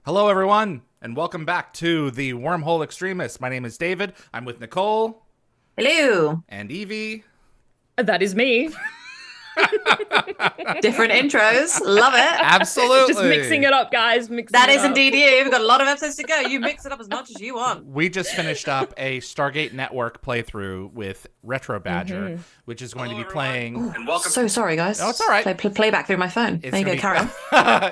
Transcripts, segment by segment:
Hello, everyone, and welcome back to the Wormhole Extremists. My name is David. I'm with Nicole Hello. and Yvie. That is me. Different intros. Love it. Absolutely. Just mixing it up, guys. Mixing That it is up. indeed you. We've got a lot of episodes to go. You mix it up as much as you want. We just finished up a Stargate Network playthrough with Retro Badger, which is going to be playing. And welcome. So sorry, guys. Oh, it's all right. Play back through my phone. There you go, carry on.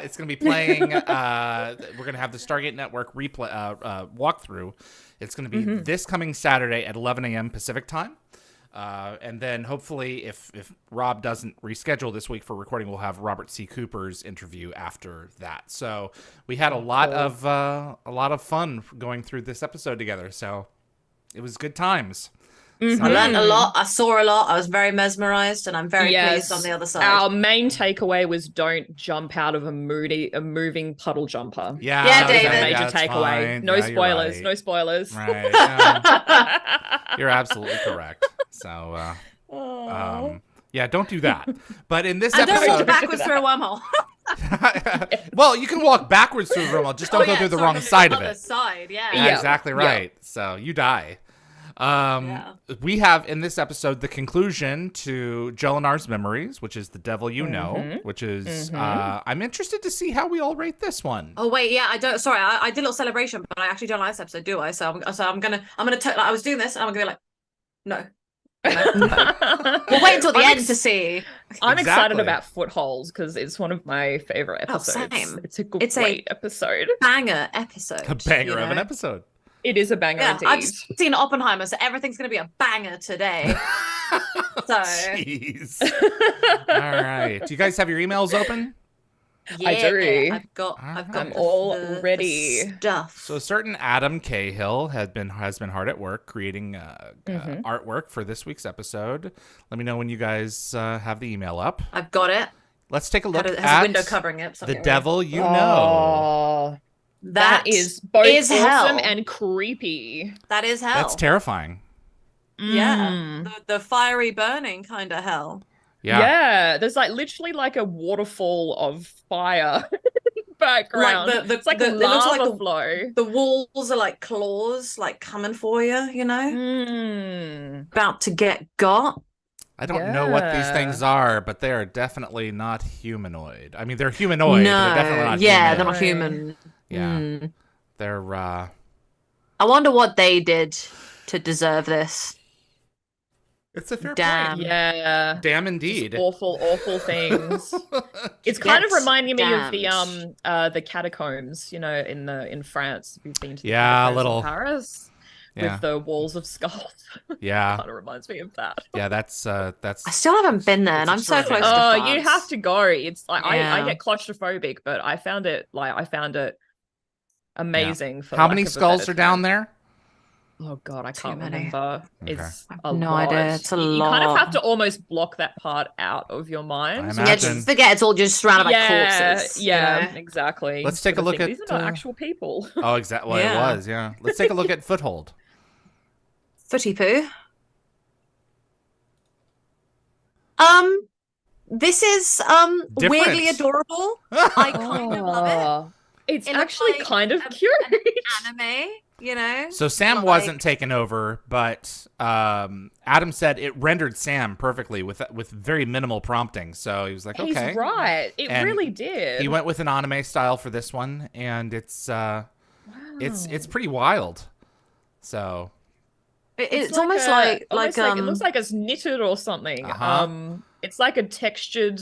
It's going to be playing. We're going to have the Stargate Network replay walkthrough. It's going to be this coming Saturday at 11 a.m. Pacific time. And then hopefully, if Rob doesn't reschedule this week for recording, we'll have Robert C. Cooper's interview after that. So we had a lot of fun going through this episode together. So it was good times. I learned a lot. I saw a lot. I was very mesmerized, and I'm very pleased on the other side. Our main takeaway was don't jump out of a moving puddle jumper. Yeah, David. Major takeaway. Fine. No Yeah, spoilers. right. No spoilers. Right. You're absolutely correct. So, yeah, don't do that. But in this and don't episode, walk backwards through a wormhole. well, you can walk backwards through the wormhole. Just don't go through the wrong side of it. Side, yeah. Yeah. Exactly right. So you die. We have in this episode the conclusion to Jelinar's Memories, which is The Devil You Know, which is I'm interested to see how we all rate this one. Oh wait, yeah, I don't. Sorry, I did a little celebration, but I actually don't like this episode, do I? So I'm gonna like, I was doing this, and I'm gonna be like, no. We'll wait until the end to see. I'm excited about Foothold because it's one of my favorite episodes. Same. It's a great episode. Banger episode. A banger of an episode. It is a banger indeed. I've just seen Oppenheimer, so everything's going to be a banger today. So, jeez. All right. Do you guys have your emails open? yeah, I do. I've got I'm all ready. Stuff. So a certain Adam Cahill has been hard at work creating artwork for this week's episode. Let me know when you guys have the email up. I've got it. Let's take a look Has at a window covering it. The Devil You Know. That is both awesome hell. and creepy. That is hell. That's terrifying. Yeah, the fiery burning kind of hell. Yeah. There's like literally like a waterfall of fire in the background. Like it's like it a looks lava like flow. The walls are like claws, like coming for you. You know, about to get got. I don't know what these things are, but they are definitely not humanoid. I mean, they're humanoid, but they're definitely not human. They're not human. Yeah. They're I wonder what they did to deserve this. It's a fair Damn. point. Yeah. Damn indeed. Just awful things. It's kind of reminding me of the catacombs, you know, in France. We've been to the catacombs in Paris. With the walls of skulls. Yeah. Kind of reminds me of that. Yeah, that's I still haven't been there, and I'm so close to France. You have to go. It's like I get claustrophobic, but I found it amazing. Yeah. For how many skulls are down there? Oh god, I can't remember. Okay. It's a lot. No idea. It's a lot. You kind of have to almost block that part out of your mind. I Yeah, just forget it's all just surrounded by corpses. Yeah, you know? exactly. Let's take a look at these are not actual people. Oh, exactly. Well, it was. Yeah. Let's take a look at Foothold. Footy poo. This is weirdly adorable. I kind of love it. It's actually like kind of cute. Anime, you know. So Sam wasn't taken over, but Adam said it rendered Sam perfectly with very minimal prompting. So he was like, okay. He's right. It really did. He went with an anime style for this one, and it's pretty wild. So it's almost like it looks like it's knitted or something. It's like a textured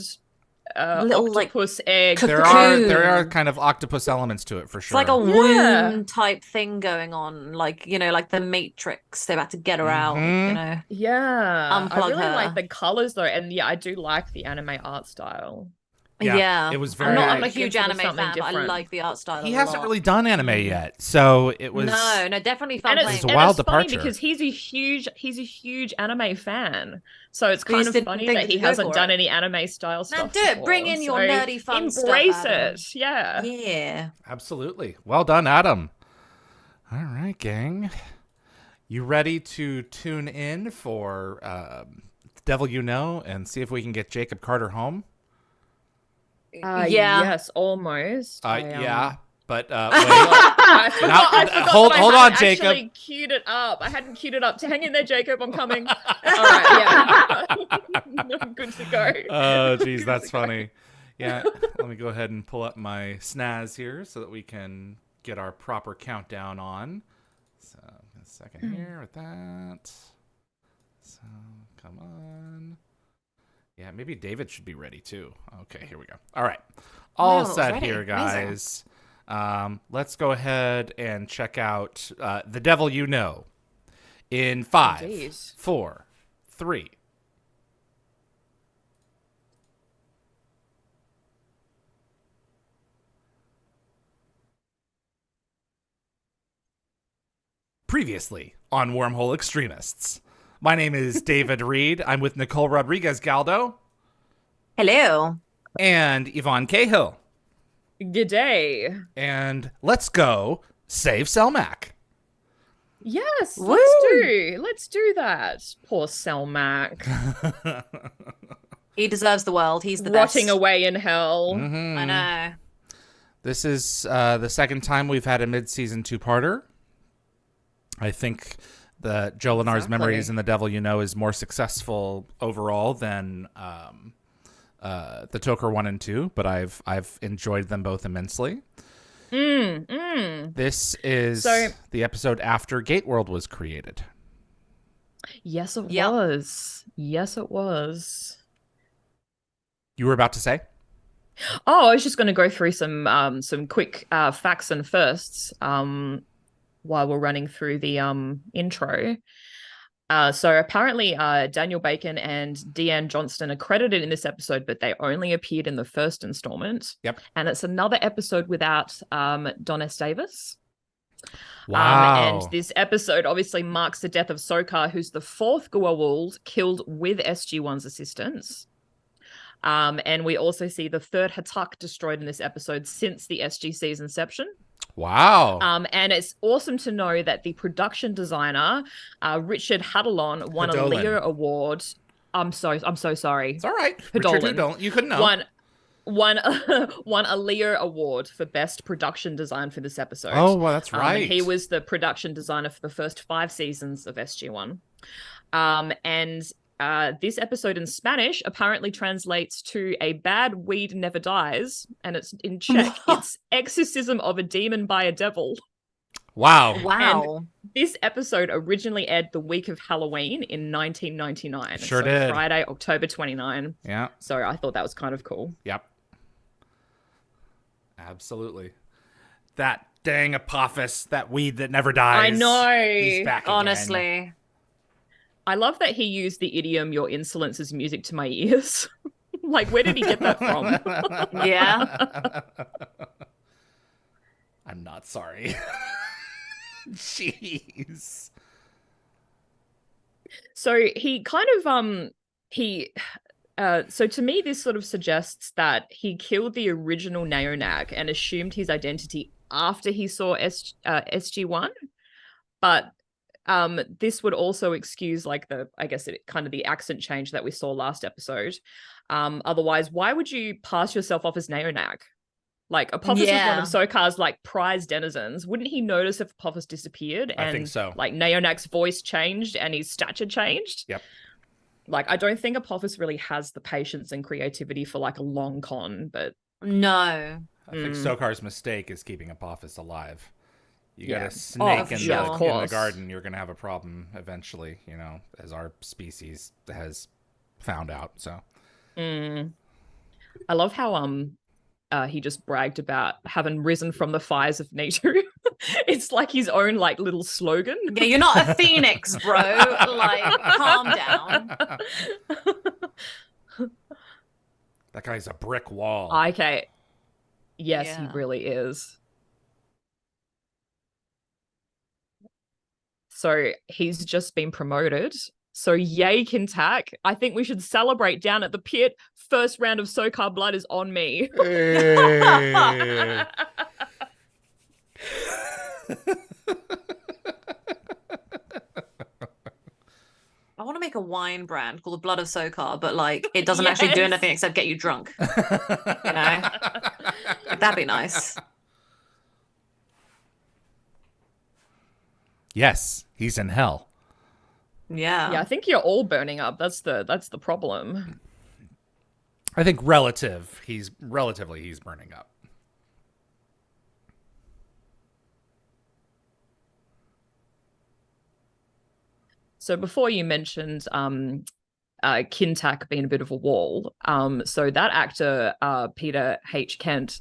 little octopus egg. There are kind of octopus elements to it for sure. It's like a womb type thing going on, like, you know, like the Matrix. They're about to get her out, you know. Yeah, Unplug I really her. like the colors though, and I do like the anime art style. Yeah. It was very. I'm not a huge anime fan, but I different. like the art style. He hasn't really done anime yet, so it was. No, definitely fun. And it's a wild departure funny because he's a huge anime fan. So it's kind of funny think that he hasn't done any anime style stuff. Do it. Bring in your nerdy fun stuff. Embrace it. Yeah. Yeah. Absolutely. Well done, Adam. All right, gang. You ready to tune in for The Devil You Know and see if we can get Jacob Carter home? Yes, almost. Yeah, But wait. I forgot hold that I on, hadn't Jacob. actually queued it up. I hadn't queued it up. Hang in there, Jacob. I'm coming. All right, yeah. I'm good to go. Oh, geez, that's funny. Yeah, let me go ahead and pull up my snaz here so that we can get our proper countdown on. So, a second here with that. So, come on. Yeah, maybe David should be ready too. Okay, here we go. All right. All set here, guys. Let's go ahead and check out The Devil You Know in 5, 4, 3. Previously on Wormhole Extremists. My name is David Reed. I'm with Nicole Rodriguez-Galdo. Hello. And Yvonne Cahill. G'day. And let's go save Selmac. Yes, Woo! Let's do that. Poor Selmac. He deserves the world. He's the Rotting best. away in hell. Mm-hmm. I know. This is the second time we've had a mid-season two-parter. I think the Joe Lenar's Memories and The Devil You Know is more successful overall than the Toker 1 and 2, but I've enjoyed them both immensely. This is the episode after Gate World was created. Yes, it was. Yes, it was. You were about to say? Oh, I was just going to go through some quick facts and firsts while we're running through the intro. So apparently Daniel Bacon and Deanne Johnston are credited in this episode, but they only appeared in the first installment. Yep. And it's another episode without Don S. Davis. Wow. And this episode obviously marks the death of Sokar, who's the fourth Goa'uld killed with SG-1's assistance. And we also see the third Hatak destroyed in this episode since the SGC's inception. Wow. And it's awesome to know that the production designer, Richard Hadalon, won a Leo Award. I'm so sorry. It's all right. Hadolin. Richard, you couldn't know. Won a Leo Award for Best Production Design for this episode. Oh, well, that's right. He was the production designer for the first 5 seasons of SG-1. This episode in Spanish apparently translates to "a bad weed never dies," and it's in Czech. It's "exorcism of a demon by a devil." Wow. And this episode originally aired the week of Halloween in 1999. Sure did. Friday, October 29. Yeah. So I thought that was kind of cool. Yep. Absolutely. That dang Apophis, that weed that never dies. I know. He's back again. Honestly. I love that he used the idiom, "your insolence is music to my ears." Like, where did he get that from? Yeah. I'm not sorry. Jeez. So he kind of so to me this sort of suggests that he killed the original Neonag and assumed his identity after he saw SG-1, but this would also excuse like the accent change that we saw last episode. Otherwise, why would you pass yourself off as Neonag? Like, Apophis is one of Sokar's like prized denizens. Wouldn't he notice if Apophis disappeared? And I think so. Like, Neonag's voice changed and his stature changed. Yep. Like, I don't think Apophis really has the patience and creativity for like a long con, but No. I think Sokar's mistake is keeping Apophis alive. You got a snake in of the garden, you're going to have a problem eventually, as our species has found out. So, I love how he just bragged about having risen from the fires of Nitu. It's like his own like little slogan. Yeah, you're not a phoenix, bro. Like, calm down. that guy's a brick wall. Okay. Yes, he really is. So he's just been promoted. So yay, Kintak. I think we should celebrate down at the pit. First round of Sokar blood is on me. Hey. I want to make a wine brand called the Blood of Sokar, but like it doesn't actually do anything except get you drunk. That'd be nice. Yes, he's in hell. Yeah. Yeah, I think you're all burning up. That's the problem. I think he's burning up. So before you mentioned Kintack being a bit of a wall. So that actor, Peter H. Kent,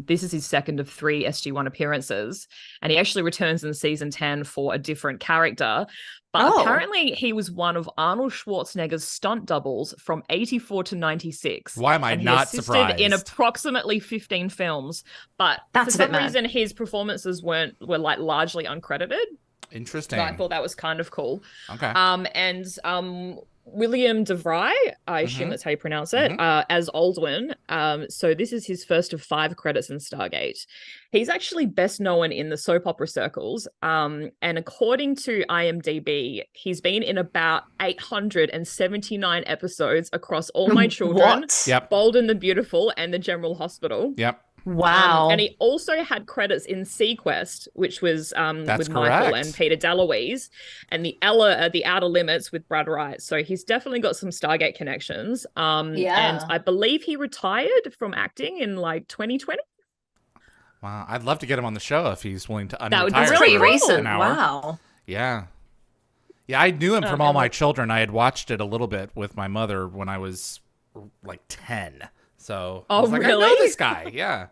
this is his second of 3 SG-1 appearances, and he actually returns in season 10 for a different character. But apparently he was one of Arnold Schwarzenegger's stunt doubles from 84 to 96. Why am I not surprised? In approximately 15 films, but for some reason his performances were like largely uncredited. Interesting. So I thought that was kind of cool. Okay. William DeVry, I assume that's how you pronounce it, as Aldwin. So this is his first of 5 credits in Stargate. He's actually best known in the soap opera circles. And according to IMDb, he's been in about 879 episodes across All My Children, Bold and the Beautiful, and The General Hospital. Yep. Wow. And he also had credits in Sequest, which was with Michael and Peter DeLuise, and the Outer Limits with Brad Wright. So he's definitely got some Stargate connections. And I believe he retired from acting in like 2020. Wow, I'd love to get him on the show if he's willing to unretire. That would be really recent. Wow. Yeah. Yeah, I knew him from All My Children. I had watched it a little bit with my mother when I was like 10. So I was like, really? I know this guy. Yeah.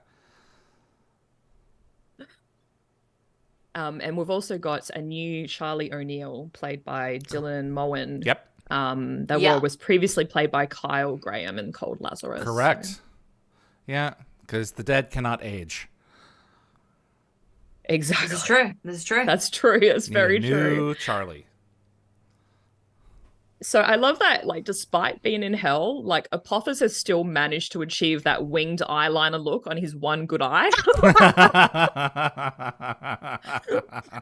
And we've also got a new Charlie O'Neill, played by Dylan Moen. Yep. That was previously played by Kyle Graham in Cold Lazarus. Correct. So. Yeah, because the dead cannot age. Exactly. This is true. This is true. That's true. It's very true. New Charlie. So I love that, like, despite being in hell, like, Apophis has still managed to achieve that winged eyeliner look on his one good eye.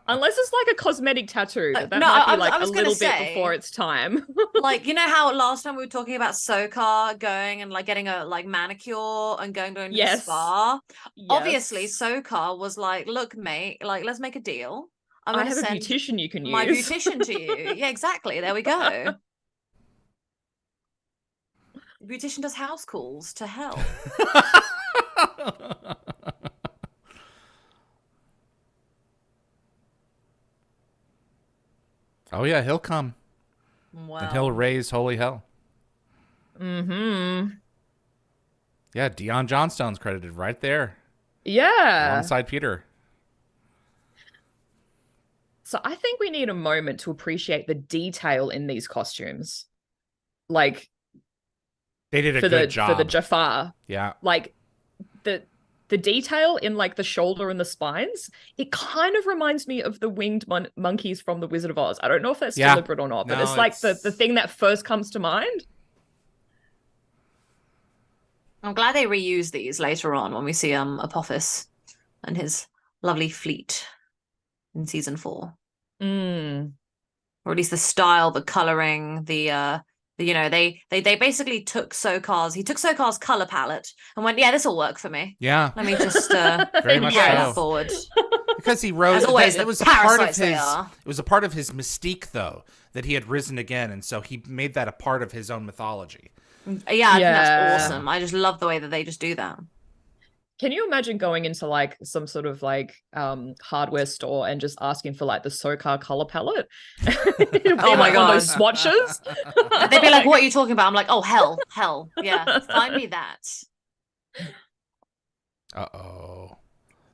Unless it's like a cosmetic tattoo. That might be like a little bit before its time. Like, you know how last time we were talking about Sokar going and like getting a like manicure and going to a spa? Yes. Obviously, Sokar was like, look, mate, like, let's make a deal. I have a beautician you can use. My beautician to you. Yeah, exactly. There we go. Beautician does house calls to hell. Oh yeah, he'll come. Wow. And he'll raise holy hell. Mm-hmm. Yeah, Dion Johnstone's credited right there. Yeah. Alongside Peter. So I think we need a moment to appreciate the detail in these costumes. Like, they did a good job for the Jafar. Yeah. Like the detail in like the shoulder and the spines, it kind of reminds me of the winged monkeys from The Wizard of Oz. I don't know if that's deliberate or not, but it's like the thing that first comes to mind. I'm glad they reuse these later on when we see Apophis and his lovely fleet in season 4. Or at least the style, the coloring, the you know, they basically took Sokar's color palette and went, yeah, this will work for me. Yeah. Let me just very much that forward. Because he rose. As always, it was a part of his. It was a part of his mystique, though, that he had risen again, and so he made that a part of his own mythology. Yeah, I think that's awesome. I just love the way that they just do that. Can you imagine going into like some sort of like hardware store and just asking for like the Sokar color palette? Oh my god, those swatches. They'd be like, "What are you talking about?" I'm like, "Oh hell, yeah, find me that." Uh-oh.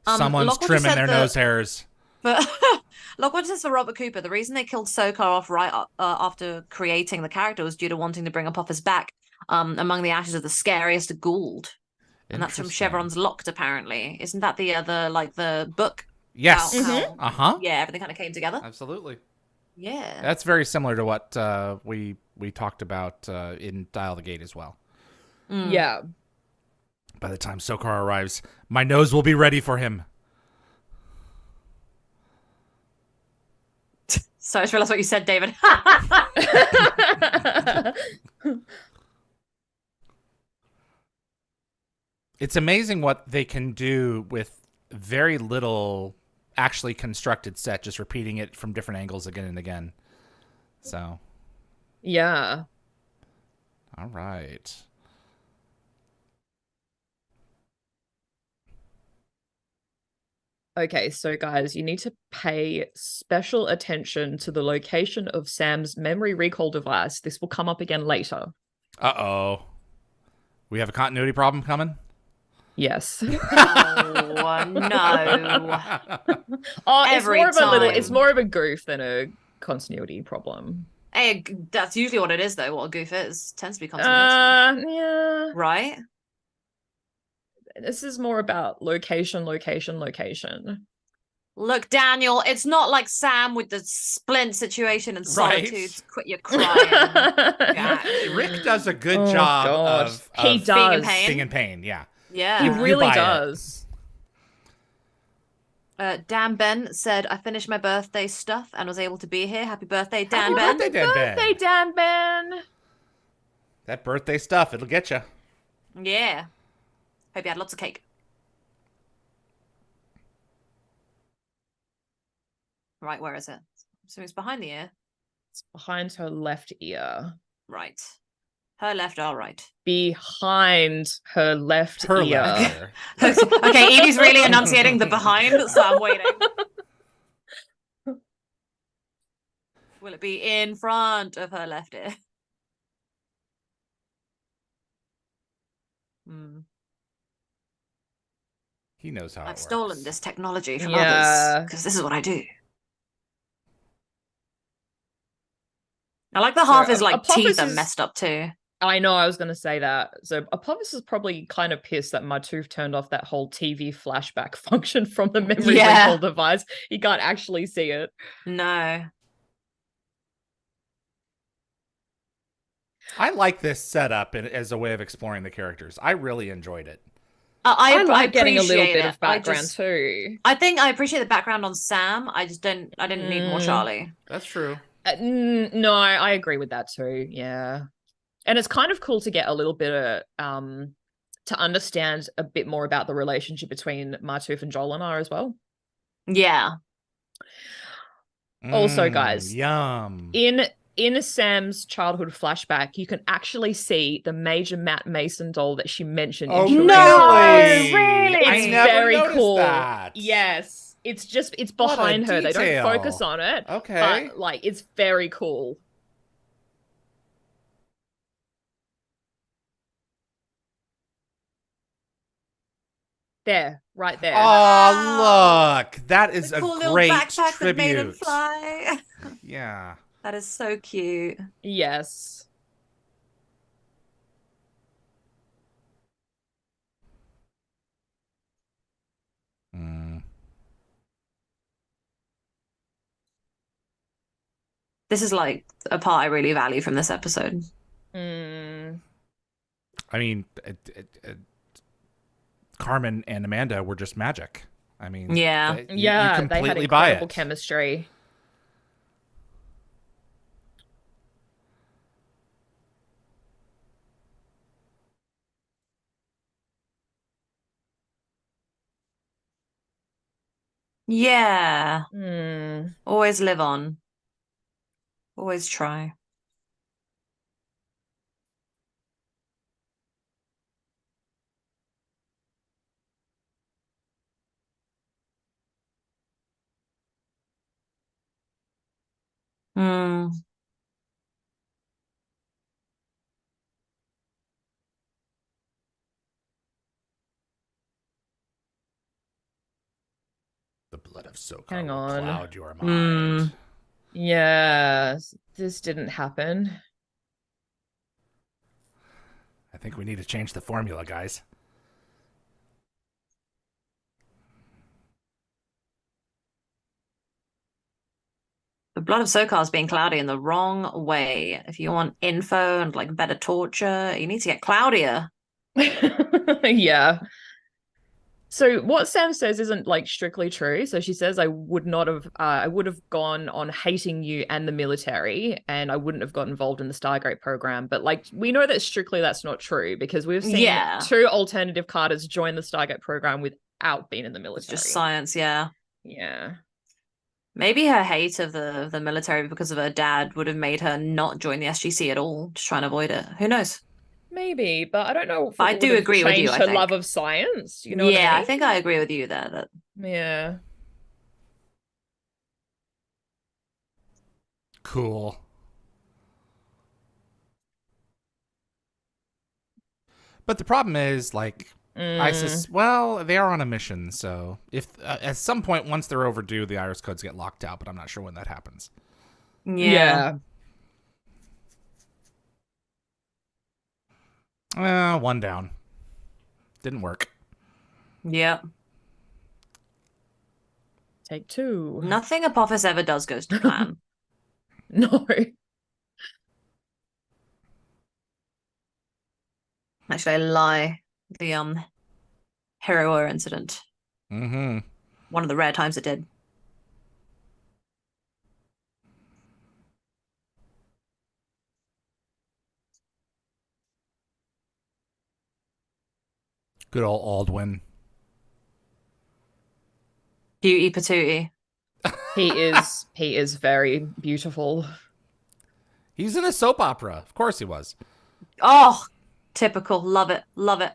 Someone's trimming their nose hairs. But Lockwell says for Robert Cooper, the reason they killed Sokar off right after creating the character was due to wanting to bring Apophis back among the ashes of the scariest Gould. And that's from Chevron's Locked, apparently. Isn't that the book? Yes. Yeah, everything kind of came together. Absolutely. Yeah. That's very similar to what we talked about in Dial the Gate as well. Yeah. By the time Sokar arrives, my nose will be ready for him. So I just realized what you said, David. It's amazing what they can do with very little actually constructed set, just repeating it from different angles again and again. So, yeah. All right. Okay, so guys, you need to pay special attention to the location of Sam's memory recall device. This will come up again later. Uh-oh. We have a continuity problem coming? Yes. Oh no. Oh, Every it's time. more of a goof than a continuity problem. Hey, that's usually what it is, though. What a goof is tends to be continuity, Yeah. right? This is more about location. Look, Daniel, it's not like Sam with the splint situation and Right. solitudes. Quit your crying. Yeah, Rick does a good job of he does being in pain. Yeah. Yeah. He really buy it. does. Dan Ben said, I finished my birthday stuff and was able to be here. Happy birthday, Dan Happy Ben. birthday, Dan Ben. Birthday, Dan Ben. That birthday stuff, it'll get you. Yeah. Hope you had lots of cake. Right, where is it? So it's behind the ear. It's behind her left ear. Right. Her left, our right. Behind her left Her ear. left ear. Okay, Evie's really enunciating the behind, so I'm waiting. Will it be in front of her left ear? He knows how it I've works. stolen this technology from others because this is what I do. I like the half his like teeth are messed up too. I know, I was going to say that. So Apophis is probably kind of pissed that Martouf turned off that whole TV flashback function from the memory recall device. He can't actually see it. No. I like this setup as a way of exploring the characters. I really enjoyed it. I like getting a little bit of background too. I think I appreciate the background on Sam. I didn't need more Charlie. That's true. No, I agree with that too. Yeah. And it's kind of cool to get a little bit of to understand a bit more about the relationship between Martouf and Jolinar as well. Yeah. Also, guys, yum. In Sam's childhood flashback, you can actually see the Major Matt Mason doll that she mentioned. Oh, in no! Really? It's very cool. That. Yes. It's behind her. They don't focus on it. Okay. But like it's very cool. There, right there. Oh, look. That is a cool great little backpack tribute. that made him fly. Yeah. That is so cute. Yes. This is like a part I really value from this episode. I mean, Carmen and Amanda were just magic. I mean, yeah, you completely they had incredible chemistry. Yeah. Always live on. Always try. The blood of Sokar Hang will on. cloud your mind. Yeah, this didn't happen. I think we need to change the formula, guys. The blood of Sokar is being cloudy in the wrong way. If you want info and like better torture, you need to get cloudier. Yeah. So what Sam says isn't like strictly true. So she says, I would have gone on hating you and the military, and I wouldn't have got involved in the Stargate program. But like, we know that strictly that's not true because we've seen 2 alternative Carters join the Stargate program without being in the military. It's just science, yeah. Yeah. Maybe her hate of the military because of her dad would have made her not join the SGC at all, just try and avoid it. Who knows? Maybe, but I don't know if I it would do have agree with you, changed I her think. love of science. You know what I Yeah, mean? I think I agree with you there. That Yeah. Cool. But the problem is, like, well, they are on a mission, so if at some point, once they're overdue, the iris codes get locked out, but I'm not sure when that happens. Yeah. One down. Didn't work. Yeah. Take 2. Nothing Apophis ever does goes to plan. No. Actually, I lie. The hero incident. Mm-hmm. One of the rare times it did. Good old Aldwin. Beauty patootie. He is very beautiful. He's in a soap opera. Of course he was. Oh, typical. Love it. Love it.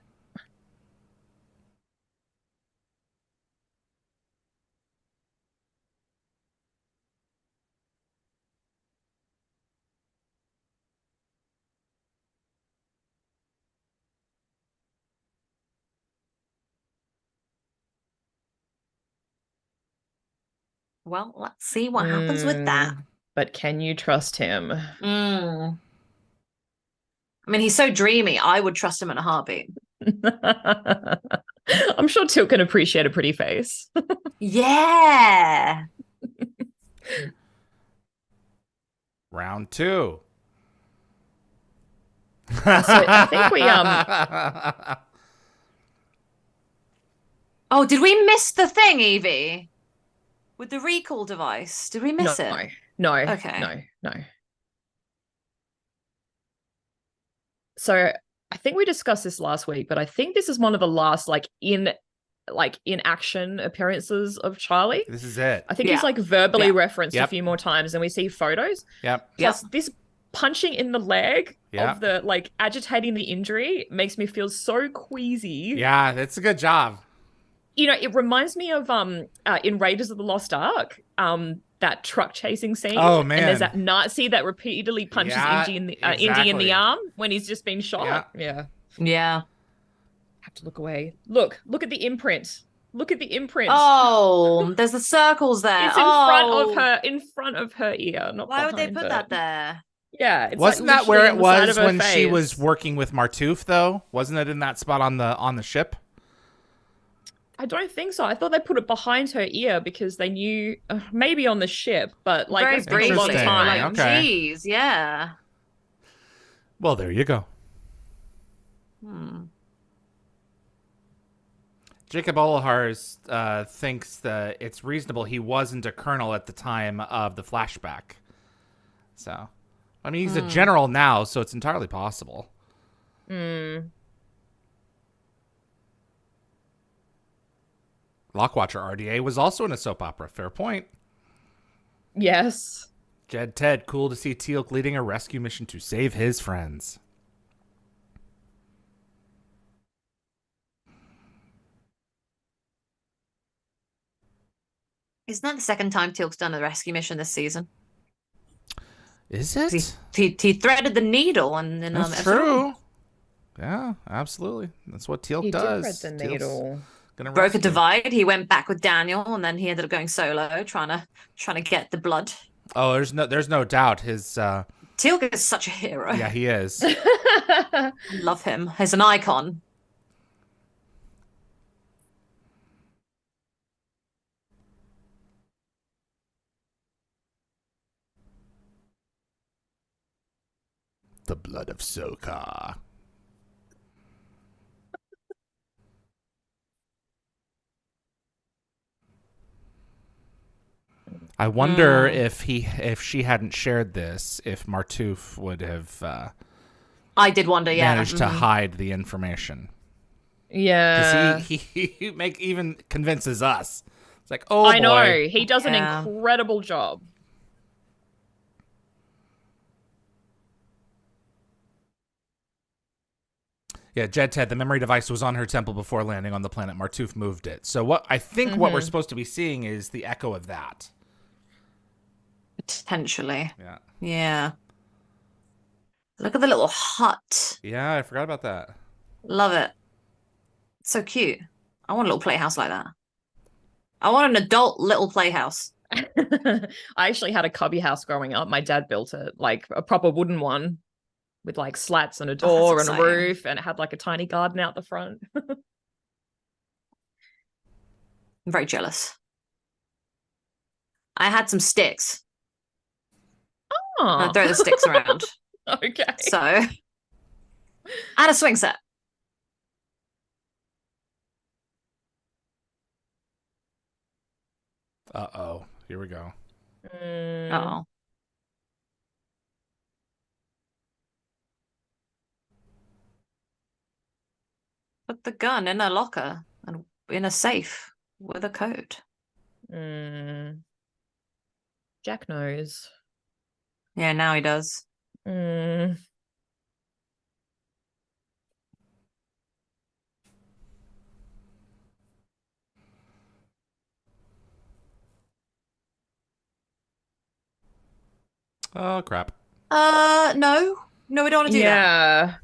Well, let's see what happens with that. But can you trust him? I mean, he's so dreamy. I would trust him in a heartbeat. I'm sure Teal can appreciate a pretty face. Yeah. Round 2. So I think we Oh, did we miss the thing, Yvie? With the recall device? Did we miss it? No. Okay. No. So I think we discussed this last week, but I think this is one of the last in action appearances of Charlie. This is it. I think he's like verbally referenced Yep. a few more times, and we see photos. Yep. Plus this punching in the leg Yep. of the agitating the injury makes me feel so queasy. Yeah, that's a good job. You know, it reminds me of in Raiders of the Lost Ark, that truck chasing scene. Oh, man. And there's that Nazi that repeatedly punches Indy in the arm when he's just been shot. Yeah. Have to look away. Look at the imprint. Look at the imprint. Oh, there's the circles there. It's in front of her ear. Not Why would they behind put her. that there? Yeah, it's Wasn't that where it literally on the was side of her when she face. was working with Martouf, though? Wasn't it in that spot on the ship? I don't think so. I thought they put it behind her ear because they knew maybe on the ship, but Very it's been a long briefly. time. Like, Okay. geez, yeah. Well, there you go. Jacob Olahars thinks that it's reasonable he wasn't a colonel at the time of the flashback. So, I mean, he's a general now, so it's entirely possible. Lockwatcher RDA was also in a soap opera. Fair point. Yes. Jed Ted, cool to see Teal'c leading a rescue mission to save his friends. Isn't that the second time Teal'c's done a rescue mission this season? Is it? He threaded the needle and then That's true. Yeah, absolutely. That's what Teal'c does. He did thread the needle. Broke a divide. He went back with Daniel, and then he ended up going solo, trying to get the blood. Oh, there's no doubt. His Teal'c is such a hero. yeah, he is. Love him. He's an icon. The blood of Sokar. I wonder if she hadn't shared this, if Martouf would have I did wonder, managed to hide the information. Yeah. Because he even convinces us It's like, oh, I boy. know. He does an Yeah. incredible job. Yeah, Jed Ted, the memory device was on her temple before landing on the planet. Martouf moved it. So what I think what we're supposed to be seeing is the echo of that. Potentially. Yeah. Yeah. Look at the little hut. Yeah, I forgot about that. Love it. So cute. I want a little playhouse like that. I want an adult little playhouse. I actually had a cubby house growing up. My dad built it, like a proper wooden one with like slats and a door and a exciting. roof, and it had like a tiny garden out the front. I'm very jealous. I had some sticks. Oh, I'd throw the sticks around. okay. So, and a swing set. Uh-oh. Here we go. Oh. Put the gun in a locker and in a safe with a code. Jack knows. Yeah, now he does. Oh, crap. No. No, we don't want to do that. Yeah.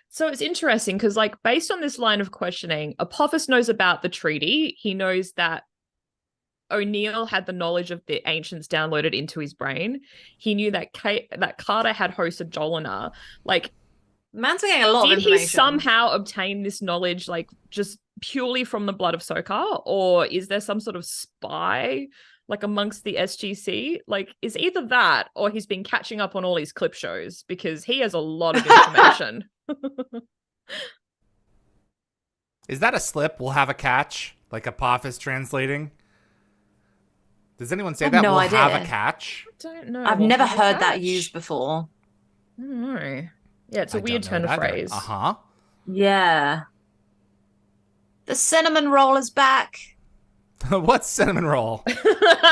So it's interesting because, like, based on this line of questioning, Apophis knows about the treaty. He knows that O'Neill had the knowledge of the ancients downloaded into his brain. He knew that that Carter had hosted Jolinar. Like, Man's getting a lot of did information. he somehow obtain this knowledge, like, just purely from the blood of Sokar? Or is there some sort of spy, like, amongst the SGC? Like, is either that or he's been catching up on all his clip shows because he has a lot of information. Is that a slip? We'll have a catch? Like Apophis translating? Does anyone say that? no We'll idea. have a catch? I don't know. I've We'll never have a heard that catch. used before. I don't know. Yeah, it's a I weird don't turn know of it either. phrase. Uh-huh. Yeah. The cinnamon roll is back. What's cinnamon roll?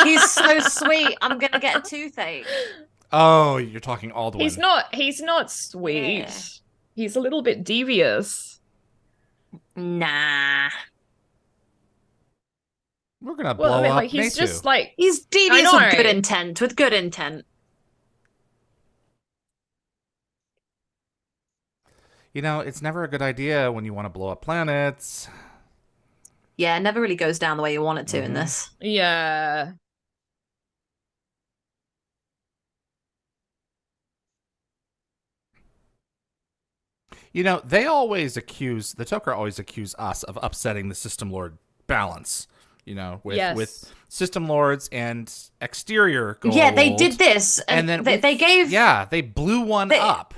He's so sweet. I'm gonna get a toothache. Oh, you're talking Aldwin. He's not sweet. Yeah. He's a little bit devious. Nah. We're gonna blow Well, I mean, up like, he's Maytu. just like, He's devious with good know. intent. With good intent. You know, it's never a good idea when you want to blow up planets. Yeah, it never really goes down the way you want it to in this. yeah. You know, the Tok'ra always accuse us of upsetting the System Lord balance. You know, with System Lords and exterior gold. Yeah, they did this, and then they gave. Yeah, they blew one up.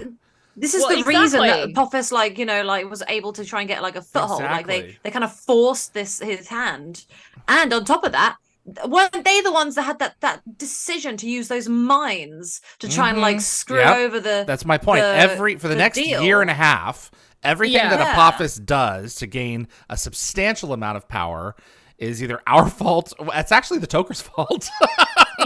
This is Well, the reason that exactly. Apophis, like, was able to try and get like a foothold. Exactly. Like they kind of forced his hand, and on top of that, weren't they the ones that had that decision to use those mines to try and like screw over the? That's my point. For the next deal. year and a half, everything that Yeah. Apophis does to gain a substantial amount of power is either our fault. It's actually the Toker's fault.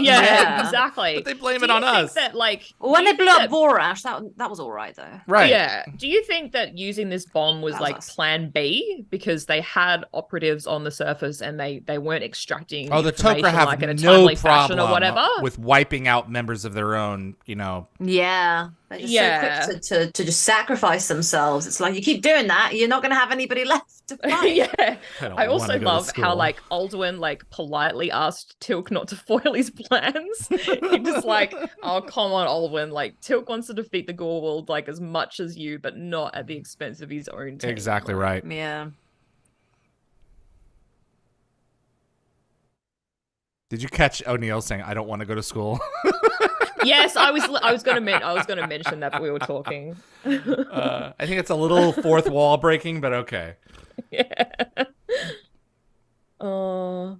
Yeah, exactly. But they blame Do it on you think us. That, like, When do you they blew think up Vorash, that was all right though. Right. Yeah. Do you think that using this bomb was That was like us. plan B because they had operatives on the surface and they weren't extracting Oh, the information Tok'ra have like in a no timely fashion problem or whatever? with wiping out members of their own, you know. Yeah, they're just Yeah. so quick to just sacrifice themselves. It's like you keep doing that, you're not going to have anybody left to fight. Yeah. don't I wanna also go to love how school. like Alduin like politely asked Tilk not to foil his plans. He just like, oh come on, Alduin. Like Tilk wants to defeat the Gorwald like as much as you, but not at the expense of his own team. Exactly right. Yeah. Did you catch O'Neill saying, "I don't want to go to school"? Yes, I was gonna mention that we were talking. I think it's a little fourth wall breaking, but okay. Yeah. Oh.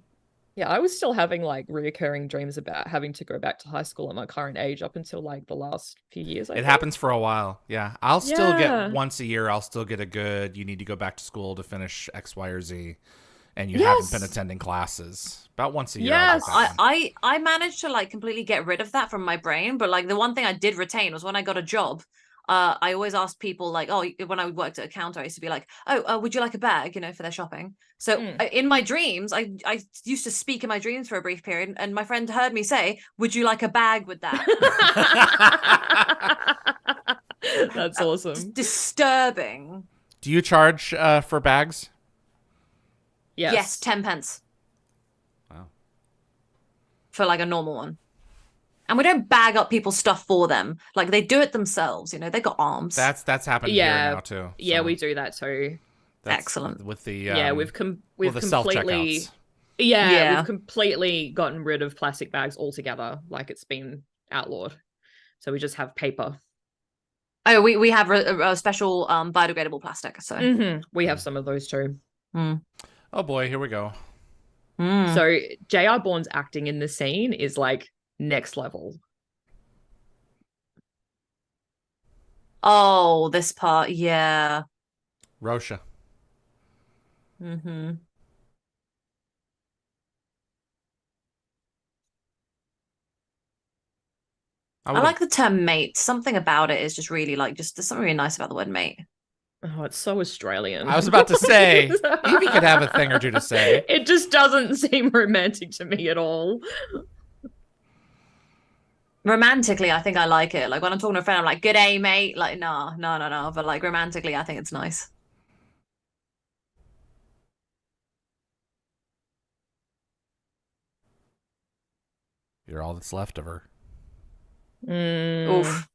Yeah, I was still having like reoccurring dreams about having to go back to high school at my current age up until like the last few years. I It think. happens for a while. Yeah. I'll still Yeah. get once a year, I'll still get a good, you need to go back to school to finish X, Y, or Z. And you haven't been Yes. attending classes. About once a year. Yes. I'll get that one. I managed to like completely get rid of that from my brain, but like the one thing I did retain was when I got a job. I always asked people like, oh, when I worked at a counter, I used to be like, oh, would you like a bag, for their shopping? So in my dreams, I used to speak in my dreams for a brief period, and my friend heard me say, would you like a bag with that? That's awesome. Disturbing. Do you charge for bags? Yes, 10 pence. Wow. For like a normal one. And we don't bag up people's stuff for them. Like they do it themselves, they got arms. That's happened here now too. Yeah, we do that too. Excellent. With the we've the completely self-checkouts. we've completely gotten rid of plastic bags altogether. Like it's been outlawed. So we just have paper. Oh, we have a special biodegradable plastic. So we have some of those too. Oh boy, here we go. So J.R. Bourne's acting in the scene is like next level. Oh, this part, yeah. Rosha. I like the term mate. Something about it is just really like, there's something really nice about the word mate. Oh, it's so Australian. I was about to say, Yvie could have a thing or two to say. It just doesn't seem romantic to me at all. Romantically, I think I like it. Like when I'm talking to a friend, I'm like, good day, mate. Like, no. But like romantically, I think it's nice. You're all that's left of her. Oof.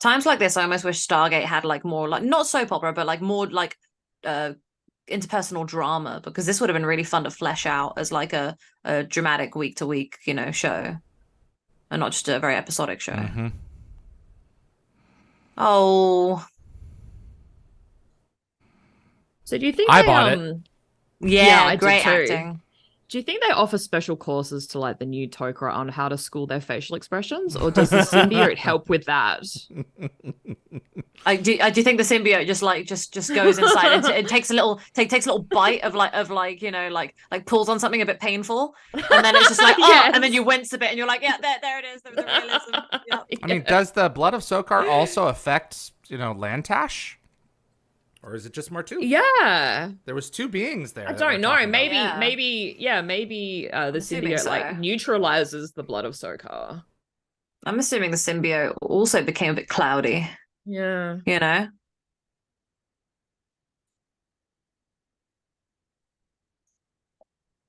Times like this, I almost wish Stargate had like more like not soap opera, but like more like interpersonal drama, because this would have been really fun to flesh out as like a dramatic week to week, show, and not just a very episodic show. Oh. So do you think I bought it? Yeah, great acting. Do you think they offer special courses to like the new Tok'ra on how to school their facial expressions, or does the symbiote help with that? Do you think the symbiote just goes inside and it takes a little bite of like pulls on something a bit painful, and then it's just like and then you wince a bit and you're like, yeah, there it is, there was a realism. Yep. I mean, does the blood of Sokar also affect Lantash? Or is it just Martu? Yeah. There was two beings there. I don't know. Maybe the symbiote so. like neutralizes the blood of Sokar. I'm assuming the symbiote also became a bit cloudy. Yeah.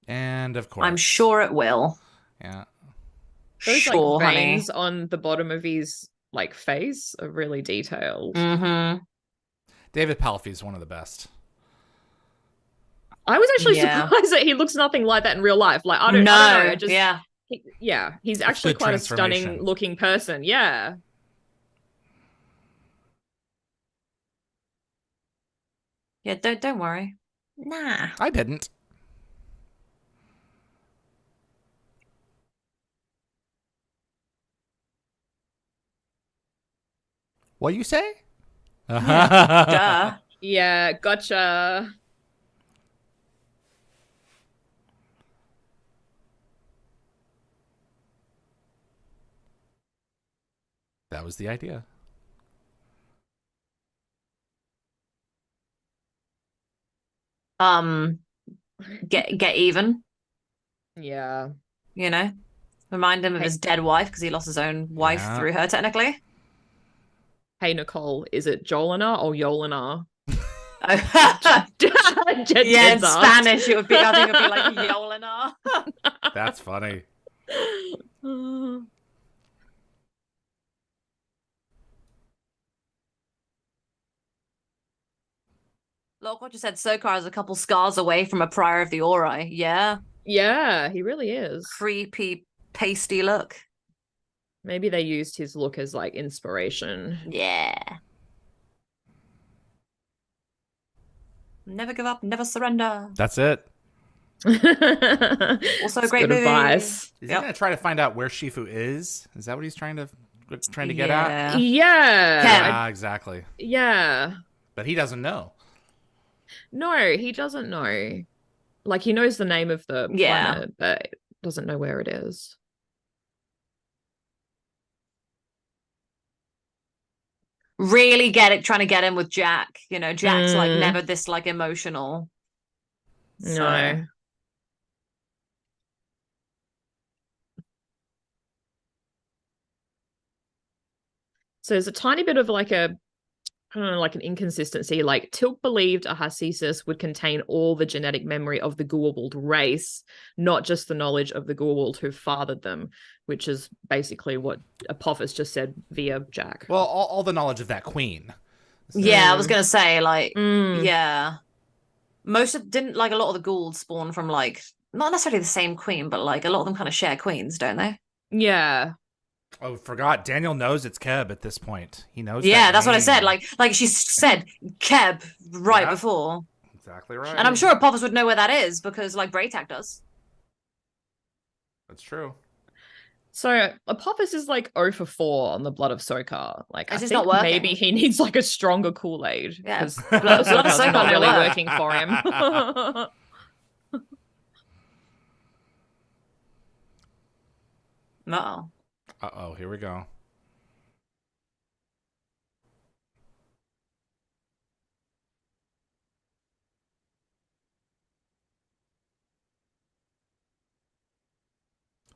And of course. I'm sure it will. Yeah. Those sure, like veins honey. on the bottom of his like face are really detailed. David Palfy is one of the best. I was actually surprised that he looks nothing like that in real life. Like I don't know. He's actually quite a stunning looking person. Yeah. Yeah, don't worry. Nah. I didn't. What you say? Duh. Yeah, gotcha. That was the idea. Get even. Yeah. Remind him of his dead wife, because he lost his own wife through her, technically. Hey, Nicole, is it Jolina or Yolina? Yeah, in Spanish, it would be, I think it would be like Yolina. That's funny. Look, just said Sokar is a couple scars away from a prior of the Ori. Yeah. Yeah, he really is. Creepy, pasty look. Maybe they used his look as like inspiration. Yeah. Never give up, never surrender. That's it. Also a great good movie. advice. Is he gonna try to find out where Shifu is? Is that what he's trying to get at? Yeah. Exactly. Yeah. But he doesn't know. No, he doesn't know. Like, he knows the name of the planet, but doesn't know where it is. Really trying to get him with Jack. You know, Jack's like never this like emotional. No. So there's a tiny bit of like I don't know, like an inconsistency. Like, Tilk believed a Hassesis would contain all the genetic memory of the Goa'uld race, not just the knowledge of the Goa'uld who fathered them, which is basically what Apophis just said via Jack. Well, all the knowledge of that queen. So. Yeah, I was gonna say, like, yeah. Didn't like a lot of the Goa'uld spawn from like not necessarily the same queen, but like a lot of them kind of share queens, don't they? Yeah. Oh, forgot. Daniel knows it's Keb at this point. He knows. Yeah, that's what I said. Like she said Keb right before. Exactly right. And I'm sure Apophis would know where that is because like Braytak does. That's true. So Apophis is like 0 for 4 on the blood of Sokar. Like, I think not working. Maybe he needs like a stronger Kool-Aid. Yeah, blood of Sokar's not really working for him. No. Uh-oh, here we go.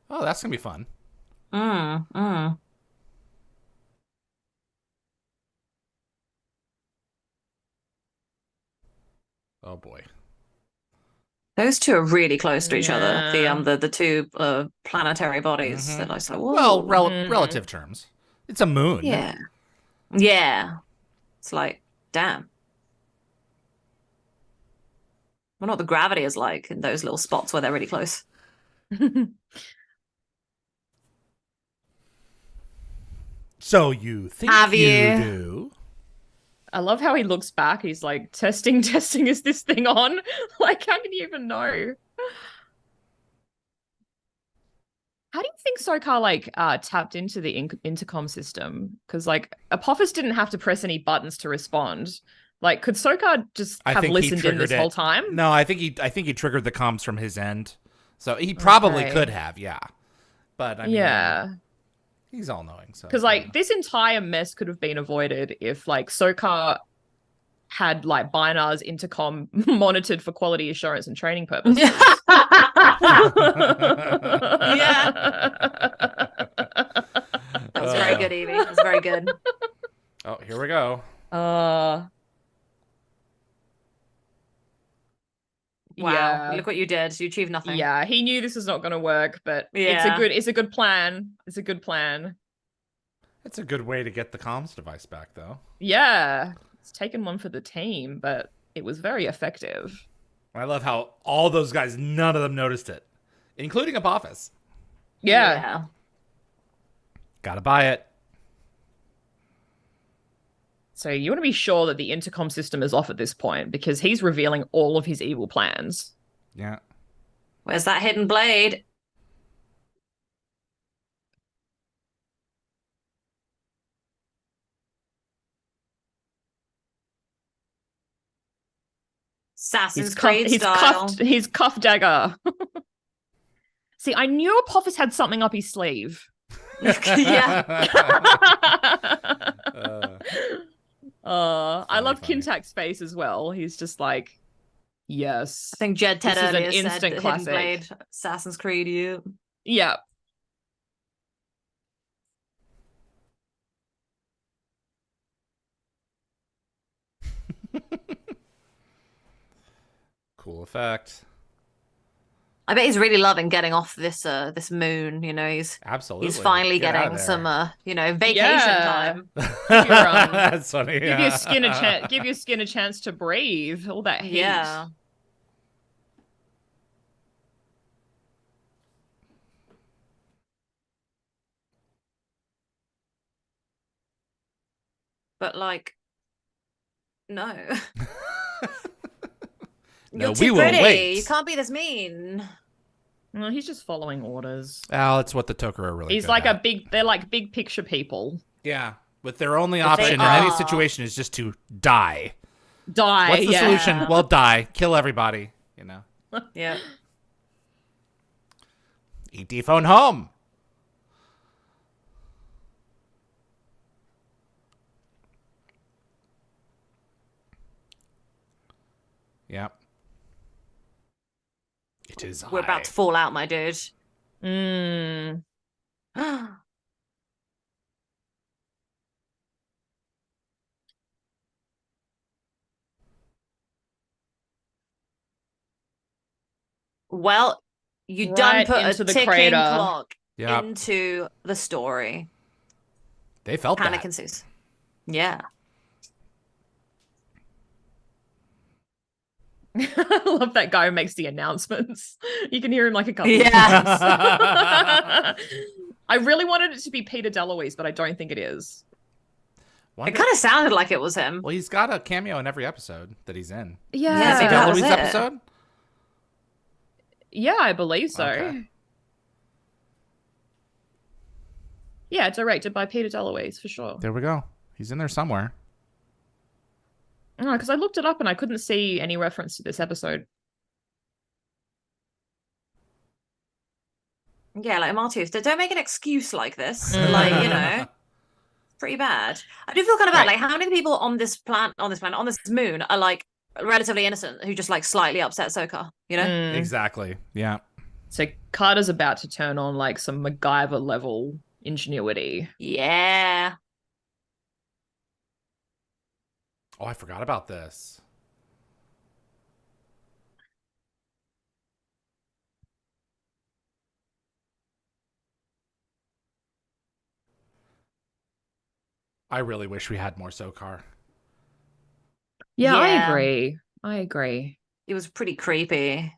Oh, that's gonna be fun. Oh boy. Those two are really close to each other. The two planetary bodies. They're like, well, relative terms. It's a moon. Yeah. Yeah. It's like, damn. I wonder what the gravity is like in those little spots where they're really close. So you think you do? I love how he looks back. He's like, testing, is this thing on? Like, how can you even know? How do you think Sokar like tapped into the intercom system? Because like Apophis didn't have to press any buttons to respond. Like, could Sokar just have listened in this whole time? No, I think he triggered the comms from his end. So he probably could have, yeah. But I mean, he's all knowing. So because like this entire mess could have been avoided if like Sokar had like Binar's intercom monitored for quality assurance and training purposes. Yeah. That was very good, Yvie. That was very good. Oh, here we go. Wow. Yeah. Look what you did. You achieved nothing. Yeah, he knew this was not going to work, but it's a good plan. It's a good plan. It's a good way to get the comms device back, though. Yeah. It's taken one for the team, but it was very effective. I love how all those guys, none of them noticed it, including Apophis. Yeah. Gotta buy it. So you want to be sure that the intercom system is off at this point because he's revealing all of his evil plans. Yeah. Where's that hidden blade? Assassin's Creed style. He's cuff dagger. See, I knew Apophis had something up his sleeve. Yeah. I love Kintak's face as well. He's just like, yes. I think Jed Ted is an instant said classic. Hidden Blade, Assassin's Creed, you. Yeah. Cool effect. I bet he's really loving getting off this moon. You know, he's finally getting some vacation time. That's funny. Give your skin a chance to breathe. All that heat. Yeah. But like, no. No, You're we too will pretty. wait. You can't be this mean. Well, he's just following orders. Oh, that's what the Toker are really He's good like at. they're like big picture people. Yeah, with their only They option in are. any situation is just to die. Die. What's the yeah. solution? Well, die. Kill everybody, you know. Yeah. ET phone home. Yep. It is We're about to fall out, my dude. Mm. Well, you Right done put into a the ticking crater. clock Yep. into the story. They felt Panic that. ensues. Yeah. I love that guy who makes the announcements. You can hear him like a couple Yeah. of times. I really wanted it to be Peter DeLuise, but I don't think it is. It kind of sounded like it was him. Well, he's got a cameo in every episode that he's in. Yeah. Is it maybe that was DeLuise it. episode? Yeah, I believe so. Okay. Yeah, directed by Peter DeLuise, for sure. There we go. He's in there somewhere. Oh, because I looked it up and I couldn't see any reference to this episode. Yeah, like Marty, don't make an excuse like this. Like, you know, pretty bad. I do feel kind of bad. Right. Like, how many people on this moon are like relatively innocent who just like slightly upset Sokka, you know? Mm. Exactly. Yeah. So Carter's about to turn on like some MacGyver level ingenuity. Yeah. Oh, I forgot about this. I really wish we had more Sokar. Yeah, I Yeah. agree. I agree. It was pretty creepy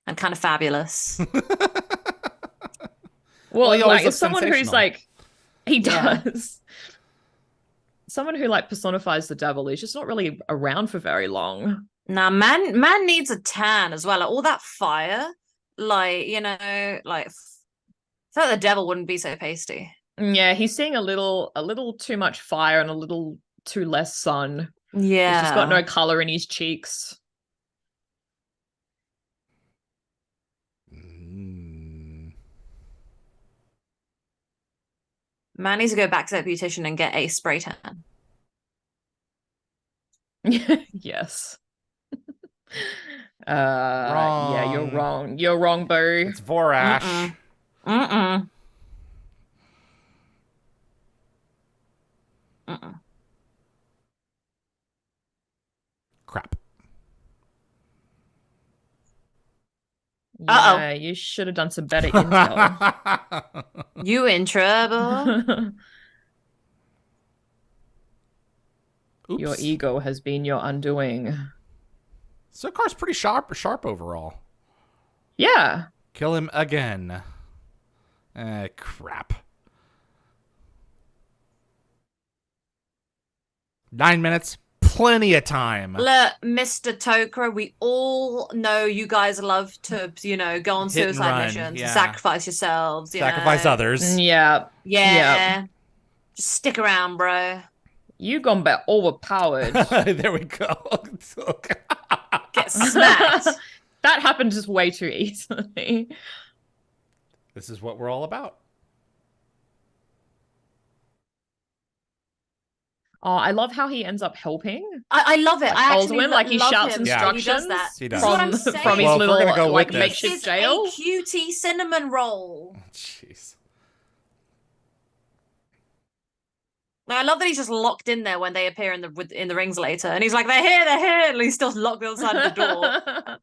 and kind of fabulous. Well, he always like, as looks someone who's sensational. like, he Yeah. does. Someone who like personifies the devil is just not really around for very long. Now, man needs a tan as well. Like, all that fire, like, you know, like, I thought the devil wouldn't be so pasty. Yeah, he's seeing a little too much fire and a little too less sun. Yeah. He's just got no color in his cheeks. Man needs to go back to that beautician and get a spray tan. Yes. Yeah, you're wrong. You're wrong, boo. It's Vorash. Crap. Yeah, you should have done some better intel. You in trouble? Oops. Your ego has been your undoing. Sokar's pretty sharp overall. Yeah. Kill him again. Crap. 9 minutes. Plenty of time. Look, Mr. Tokra, we all know you guys love to, you know, go on Hit and suicide run, missions, yeah. sacrifice yourselves, you Sacrifice know. others. Yeah. Yeah. Just stick around, bro. You gone back overpowered. There we go. Get smacked. That happened just way too easily. This is what we're all about. Oh, I love how he ends up helping. I love it. Like I actually Baldwin, like he love shouts him. instructions He does that. He This does. is what I'm from saying. his Well, if we're little gonna go like with this- makeshift It's jail. a cutie cinnamon roll. Jeez. Now, I love that he's just locked in there when they appear in the rings later, and he's like, "They're here, and he's still locked on the side of the door.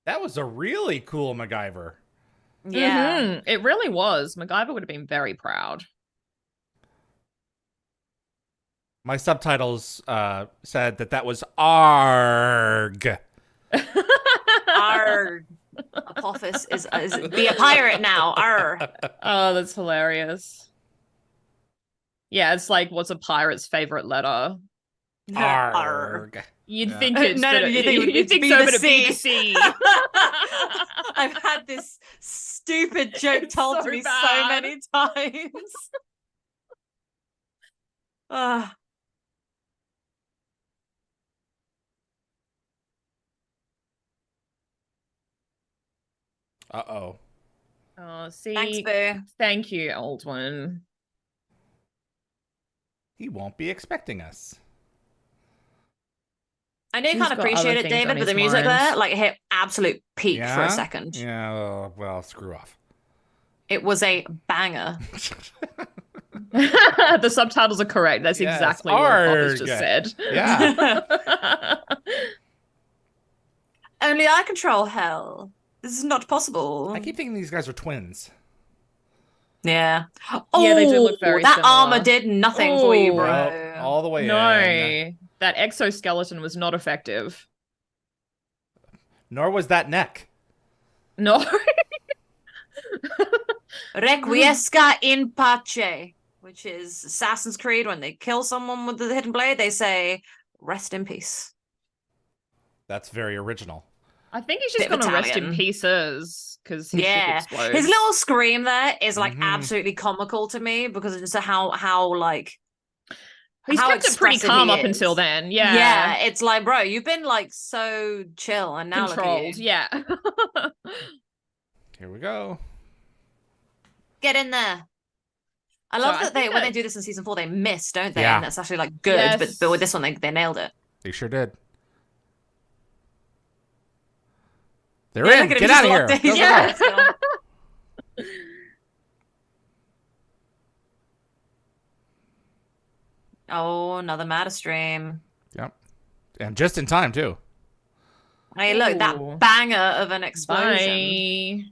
That was a really cool MacGyver. Yeah. Mhm. It really was. MacGyver would have been very proud. My subtitles said that was ARG. Arr. Apophis is be a pirate now. Arr. Oh, that's hilarious. Yeah, it's like, what's a pirate's favorite letter? ARG. You'd think it's No, you think you'd think so, but it'd be the sea. I've had this stupid joke It's told so to me so bad. many times. Ah. Uh-oh. Oh, see. Thanks, Boo. Thank you, old one. He won't be expecting us. I know you He's can't got appreciate other it, things on David, but the his music mind. there, like, hit absolute peak for a second. Yeah, well, screw off. It was a banger. The subtitles are correct. That's Yes, exactly what Bobby's just arg. said. Yeah. Only I control hell. This is not possible. I keep thinking these guys are twins. Yeah. Yeah, they do look very that similar. armor did nothing for you, Ooh. bro. Nope, all the way in. No, that exoskeleton was not effective. Nor was that neck. No. Requiesca in pace, which is Assassin's Creed. When they kill someone with the hidden blade, they say, rest in peace. That's very original. I think he's just Bit of gonna rest in Italian. pieces because his ship Yeah. explodes. His little scream there is like Mhm. absolutely comical to me because it's just how like He's how kept it pretty expressive calm he up is. until then. yeah. Yeah. It's like, bro, you've been like so chill and now Controlled. look at you. Yeah. Here we go. Get in there. I So love I that they think when they that- do this in season 4, they miss, don't they? Yeah. And that's actually like good. Yes. But with this one, they nailed it. They sure did. They're Yeah, in. look at him, Get just out of here. locked in. Go, go, Yeah, go. let's go. Oh, another matter stream. Yep. And just in time, too. Hey, look, Ooh. that banger of an explosion. Bye.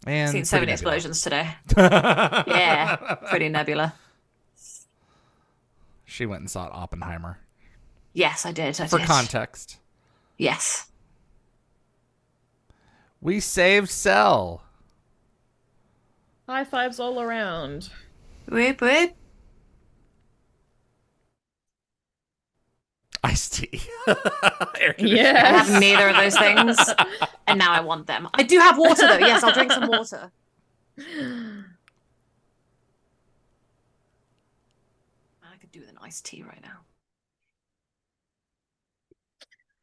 And Seen so pretty many nebula. explosions today. Yeah, pretty nebula. She went and saw Oppenheimer. Yes, I did. For context. Yes. We saved Cell. High fives all around. Whip, whip. Iced tea. Yeah. I have neither of those things, and now I want them. I do have water, though. Yes, I'll drink some water. I could do with an iced tea right now.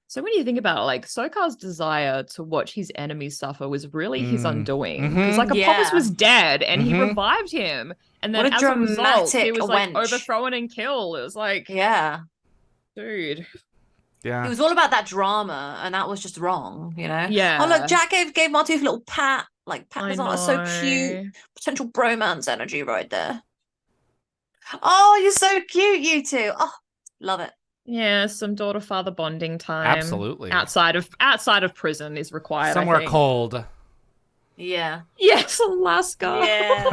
So when you think about it, like Sokar's desire to watch his enemies suffer was really his undoing. Mhm. Because like Apophis Yeah. was dead and he Mhm. revived him. And then What a as a result, he dramatic was like wench. overthrown and killed. It was like, Yeah. dude. Yeah. It was all about that drama, and that was just wrong, you know? Yeah. Oh, look, Jack gave Martooth a little pat. Like, pat I his arm. That's so know. cute. Potential bromance energy right there. Oh, you're so cute, you two. Oh, love it. Yeah, some daughter-father bonding time. Absolutely. Outside of prison is required. I Somewhere think. cold. Yeah. Yes, Alaska. Yeah.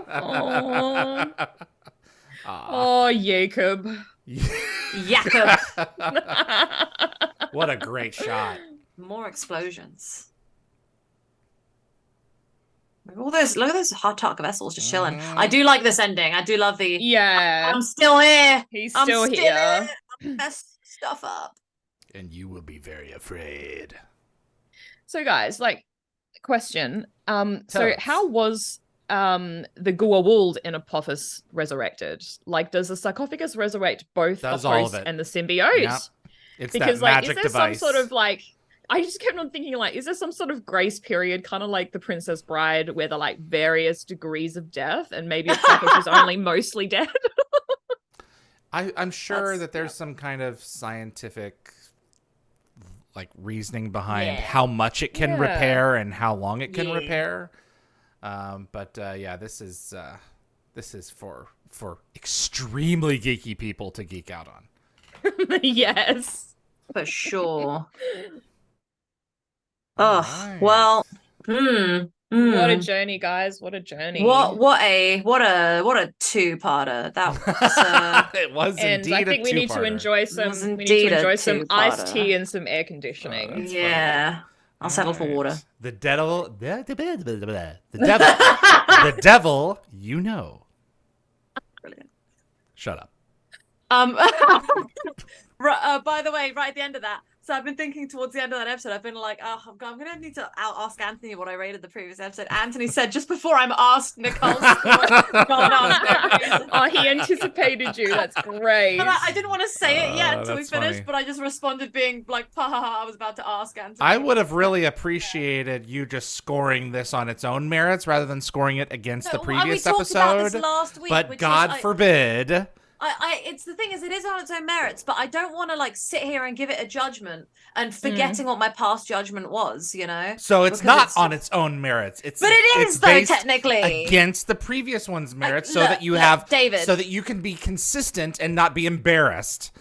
Aw. Aw. Oh, Jacob. Jakob. What a great shot. More explosions. Look at those hot talk vessels just chilling. Mhm. I do like this ending. I do love the Yeah. I'm still here. He's I'm still here. I'm messing stuff up. And you will be very afraid. So guys, like question. Tell So us. how was the Gua'uld in Apophis resurrected? Like, does the sarcophagus resurrect both the Does all of host it. and the symbiote? Yep. It's Because that like, magic is there device. some sort of like? I just kept on thinking like, is there some sort of grace period, kind of like the Princess Bride, where they're like various degrees of death, and maybe Apophis is only mostly dead? I'm sure That's- that there's some kind of scientific like reasoning behind Yeah. how much it can Yeah. repair and how long it can Yeah. repair. But yeah, this is for extremely geeky people to geek out on. Yes. For sure. All Oh, right. well. What a journey, guys! What a journey! What a two-parter. That was it was And indeed I think a we need to two-parter. enjoy was some. We need indeed to a enjoy some iced two-parter. tea and some air conditioning. That's yeah. I'll settle for water. The devil, the devil, you know. Brilliant. Shut up. By the way, right at the end of that, so I've been thinking towards the end of that episode, I've been like, oh, I'm going to need to ask Anthony what I rated the previous episode. Anthony said, just before I'm asked Nicole's score, oh, he anticipated you. That's great. And I didn't want to say it yet until we finished, funny. but I just responded being like, ha ha ha, I was about to ask Anthony. I would have really appreciated you just scoring this on its own merits rather than scoring it against the previous we talked episode. about this last week, but God forbid. It's the thing is, it is on its own merits, but I don't want to like sit here and give it a judgment and forgetting what my past judgment was, you know. So it's not on its own merits. But it is though, technically against the previous one's merits, so that you have David, so that you can be consistent and not be embarrassed.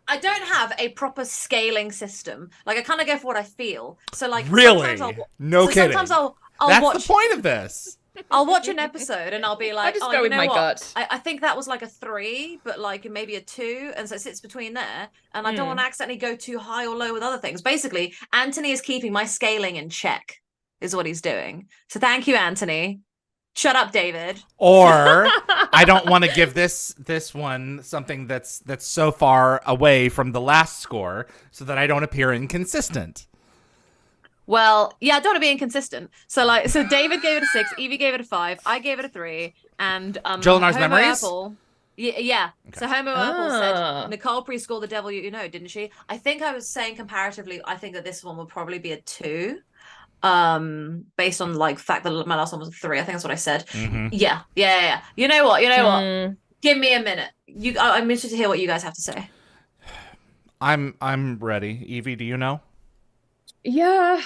I don't have a proper scaling system. Like I kind of go for what I feel. So like really, no kidding. Sometimes I'll That's watch the point of this. I'll watch an episode and I'll be like, I just go with my gut. I think that was like a 3, but like maybe a 2, and so it sits between there. And I don't want to accidentally go too high or low with other things. Basically, Anthony is keeping my scaling in check, is what he's doing. So thank you, Anthony. Shut up, David. Or I don't want to give this one something that's so far away from the last score, so that I don't appear inconsistent. Well, yeah, I don't want to be inconsistent. So David gave it a 6, Yvie gave it a 5, I gave it a 3, and Joel and Ours Homo memories. Apple, yeah. Okay. So Homo Apple said Nicole pre-scored the devil you know, didn't she? I think I was saying comparatively, I think that this one would probably be a 2, based on like fact that my last one was a 3. I think that's what I said. Mm-hmm. Yeah. You know what? Give me a minute. I'm interested to hear what you guys have to say. I'm ready. Yvie, do you know? Yeah.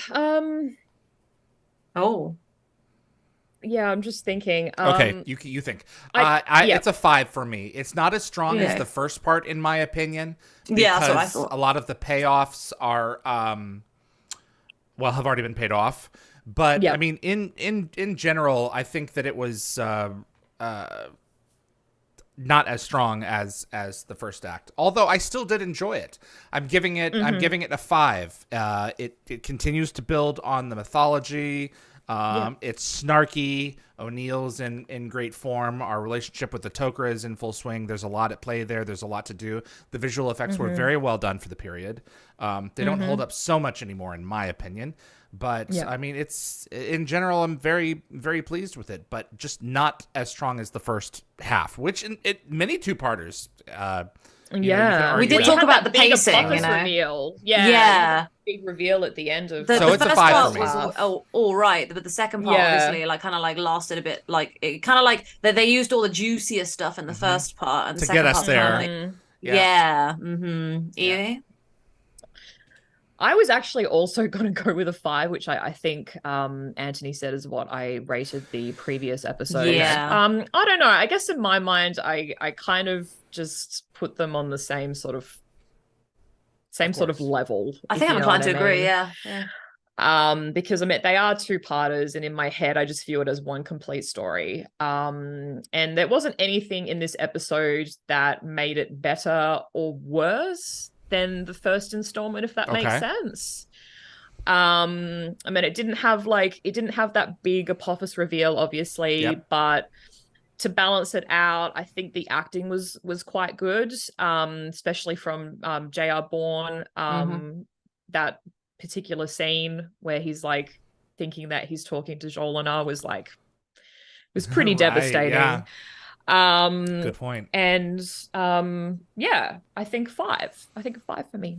Oh. Yeah, I'm just thinking. Okay, you think. It's a 5 for me. It's not as strong as the first part, in my opinion. Yeah, that's what I thought. A lot of the payoffs are, have already been paid off. But I mean, in general, I think that it was not as strong as the first act. Although I still did enjoy it. I'm giving it a 5. It continues to build on the mythology. It's snarky. O'Neill's in great form. Our relationship with the Tok'ra is in full swing. There's a lot at play there. There's a lot to do. The visual effects were very well done for the period. They don't hold up so much anymore, in my opinion. But I mean, it's in general, I'm very, very pleased with it, but just not as strong as the first half, which many two-parters. We did talk about the pacing, reveal. Yeah. Big reveal at the end of. So it's a 5 for me. Was all right, but the second part obviously kind of lasted a bit. Like it kind of like they used all the juicier stuff in the first part and to the second get us part there. Yvie? I was actually also going to go with a 5, which I think Anthony said is what I rated the previous episode. Yeah. I don't know. I guess in my mind, I kind of just put them on the same sort of level. I think I'm inclined to agree. Yeah. Because I mean they are 2-parters, and in my head I just view it as one complete story. And there wasn't anything in this episode that made it better or worse than the first installment, if that makes sense. I mean, it didn't have that big Apophis reveal, obviously, but to balance it out, I think the acting was quite good, especially from J.R. Bourne. That particular scene where he's like thinking that he's talking to Jolana was pretty devastating. Yeah. Good point. And I think 5. I think a 5 for me.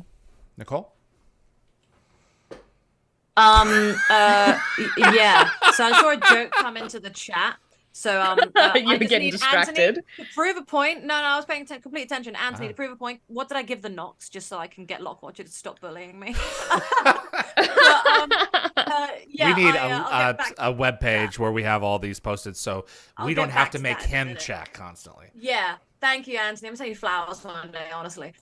Nicole? Yeah. So I saw a joke come into the chat. So you were getting distracted. Anthony, to prove a point. No, I was paying complete attention. Anthony, to prove a point, what did I give the Nox just so I can get Lockwatcher to stop bullying me? We need a web page where we have all these posted, so we don't have to make him check constantly. Yeah, thank you, Anthony. I'm sending you flowers one day, honestly.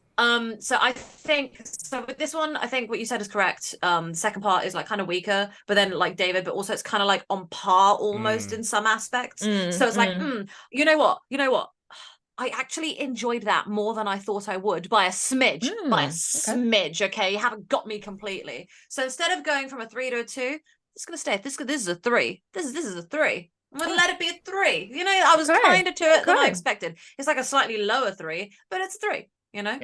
So I think with this one, I think what you said is correct. The second part is like kind of weaker, but then like David, but also it's kind of like on par almost in some aspects. So it's like, you know what? I actually enjoyed that more than I thought I would by a smidge. Okay, you haven't got me completely. So instead of going from a 3 to a 2, it's gonna stay. This is a 3. This is a 3. I'm gonna let it be a 3. You know, I was kinder to it than I expected. It's like a slightly lower 3, but it's a 3. You know,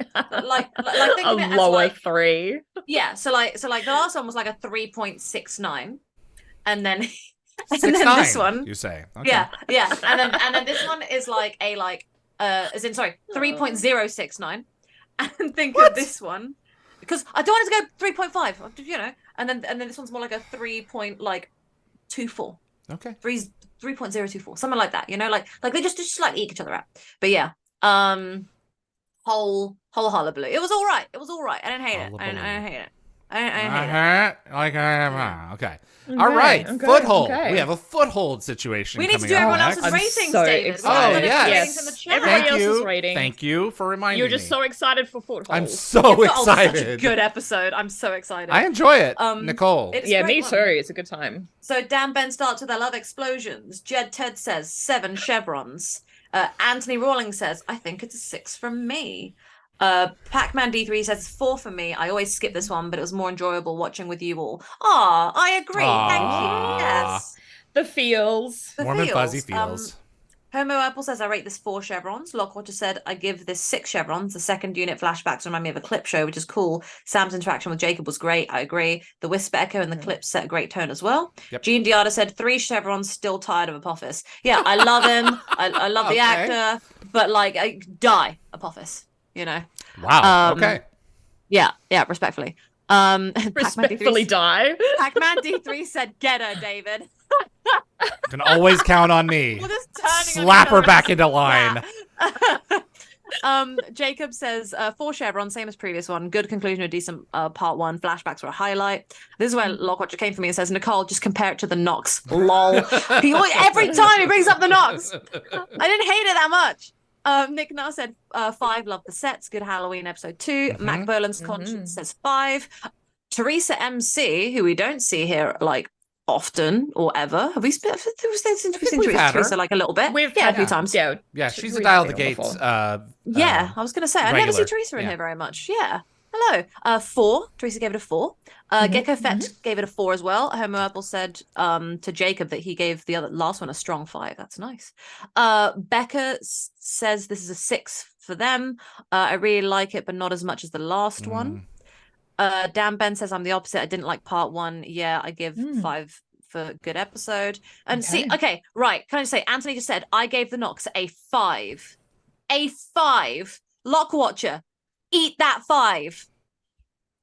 like think a of it as lower like, 3. Yeah, so like the last one was like a 3.69, and then and 6, then 9, this one, you say? Okay. yeah, and then this one is like a 3.069, and think of this one because I don't want it to go 3.5, you know, and then this one's more like a 3.24. Okay. 3.024, something like that, you know, like they just like eat each other out. But yeah, whole hullabaloo. It was all right. I didn't hate it. I didn't hate it. I didn't hate it. Okay. All right. Foothold. We have a foothold situation. We need to do coming everyone up else's next. ratings, so David. excited. Yes. Everybody else's ratings. Thank you for reminding me. You're just so excited for Foothold. I'm so excited. Such a good episode. I'm so excited. I enjoy it. Nicole. Yeah, me too. It's a good time. So Dan Ben starts with I love explosions. Jed Ted says 7 chevrons. Anthony Rawlings says, I think it's a 6 from me. Pac-Man D3 says 4 for me. I always skip this one, but it was more enjoyable watching with you all. I agree. Thank you. Yes. The feels. Warm and fuzzy feels. Homo Apple says I rate this 4 chevrons. Lockwater said I give this 6 chevrons. The second unit flashbacks remind me of a clip show, which is cool. Sam's interaction with Jacob was great. I agree. The whisper echo in the clips set a great tone as well. Yep. Gene Diada said 3 chevrons. Still tired of Apophis. Yeah, I love him. I love the actor, but like, I die Apophis. You know. Wow. Okay. Yeah. Respectfully. Respectfully die. Pac-Man D3 said, "Get her, David." Can always count on me. Slap her back into line. Jacob says 4 chevrons, same as previous one. Good conclusion, a decent part 1. Flashbacks were a highlight. This is where Lockwatcher came for me and says, Nicole, just compare it to the Nox. Lol. Every time he brings up the Nox. I didn't hate it that much. Nick Nar said 5, love the sets, good Halloween episode 2. Mac Berlin's conscience says 5. Teresa MC, who we don't see here like often or ever. Have we seen Teresa like a little bit? We've a few times. Yeah, she's a Dial the Gates. I was going to say, I never see Teresa in here very much. Yeah. Hello. 4. Teresa gave it a 4. Gecko Fett gave it a 4 as well. Homo Apple said to Jacob that he gave the last one a strong 5. That's nice. Becca says this is a 6 for them. I really like it, but not as much as the last one. Dan Ben says I'm the opposite. I didn't like part 1. Yeah, I give 5 for good episode. And right. Can I just say, Anthony just said I gave the Nox a 5. A 5. Lockwatcher. Eat that 5.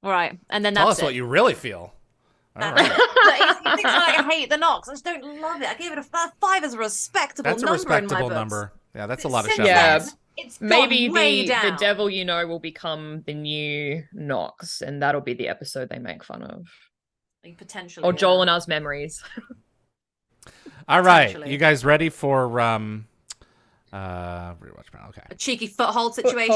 All right, and then tell that's us what you really feel. All right. He thinks I hate the Nox. I just don't love it. I gave it a 5 as a respectable number. That's a respectable in my number. Yeah, that's a lot of Since chevrons. then, it's maybe way down. the devil you know will become the new Nox, and that'll be the episode they make fun of. Potentially. Or Joel and Us memories. All right, you guys ready for rewatch panel? Okay. A cheeky foothold situation.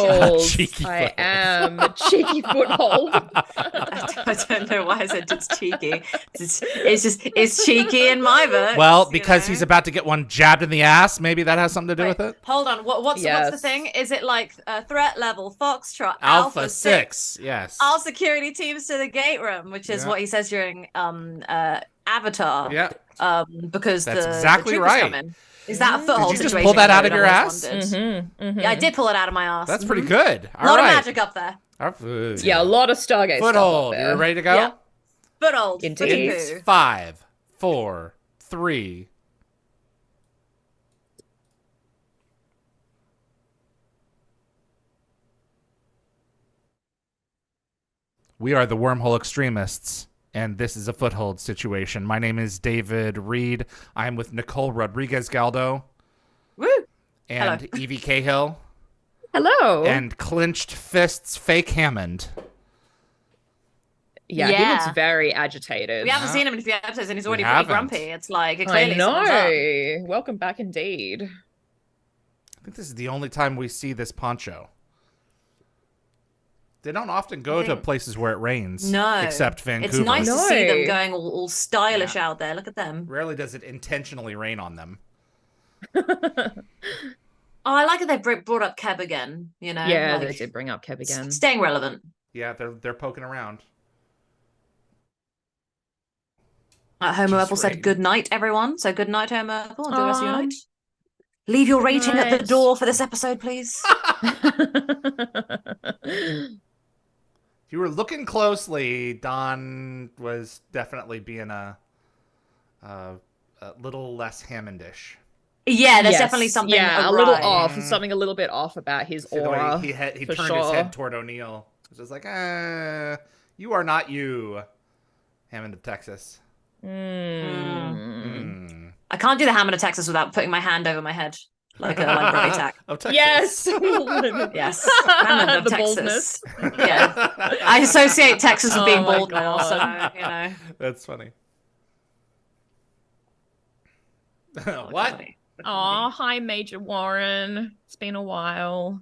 I am a cheeky foothold. I don't know why I said it's cheeky. It's cheeky in my book. Well, because he's about to get one jabbed in the ass. Maybe that has something to do with it. Hold on. What's the thing? Is it like threat level Foxtrot Alpha 6? Yes. All security teams to the gate room, which is what he says during Avatar. Yeah. Because that's the exactly right. Coming. Is that a foothold situation? Did you situation? just pull that out of your ass? Yeah, I did pull it out of my ass. That's pretty good. A lot of magic up there. Yeah, a lot of Stargate Foothold. stuff. You ready to go? Yeah. Foothold. Indeed. It's 5, 4, 3. We are the Wormhole Extremists, and this is a Foothold situation. My name is David Reed. I'm with Nicole Rodriguez-Galdo. Woo! And Yvie Cahill. Hello. And Clenched Fists Fake Hammond. Yeah, he looks very agitated. We haven't seen him in a few episodes, and he's already pretty grumpy. It's like, clearly I know. Welcome back indeed. I think this is the only time we see this poncho. They don't often go to places where it rains. No. Except Vancouver. It's nice to see them going all stylish out there. Look at them. Rarely does it intentionally rain on them. Oh, I like it. They brought up Keb again. You know, Yeah, like, they did bring up Kev again. Staying relevant. Yeah, they're poking around. Homo Apple said good night, everyone. So good night, Homo Apple. Enjoy the rest of your night. Leave your rating at the door for this episode, please. If you were looking closely, Don was definitely being a little less Hammondish. Yeah, there's definitely something. Yeah, a little off. Something a little bit off about his aura. He turned his head toward O'Neill. It was just like, you are not you, Hammond of Texas. I can't do the Hammond of Texas without putting my hand over my head, like Gravity Tack. Of Texas. Yes. Yes. Hammond of The Texas. Yeah. I associate Texas with being bald now, so you know. That's funny. What? Funny. Oh, hi, Major Warren. It's been a while.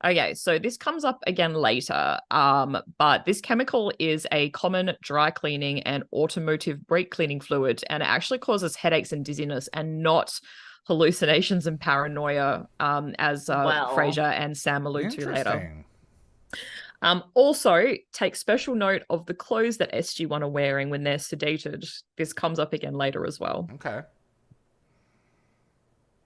Okay, so this comes up again later, but this chemical is a common dry cleaning and automotive brake cleaning fluid, and it actually causes headaches and dizziness and not hallucinations and paranoia, as Frasier and Sam allude to later. Also, take special note of the clothes that SG-1 are wearing when they're sedated. This comes up again later as well. Okay.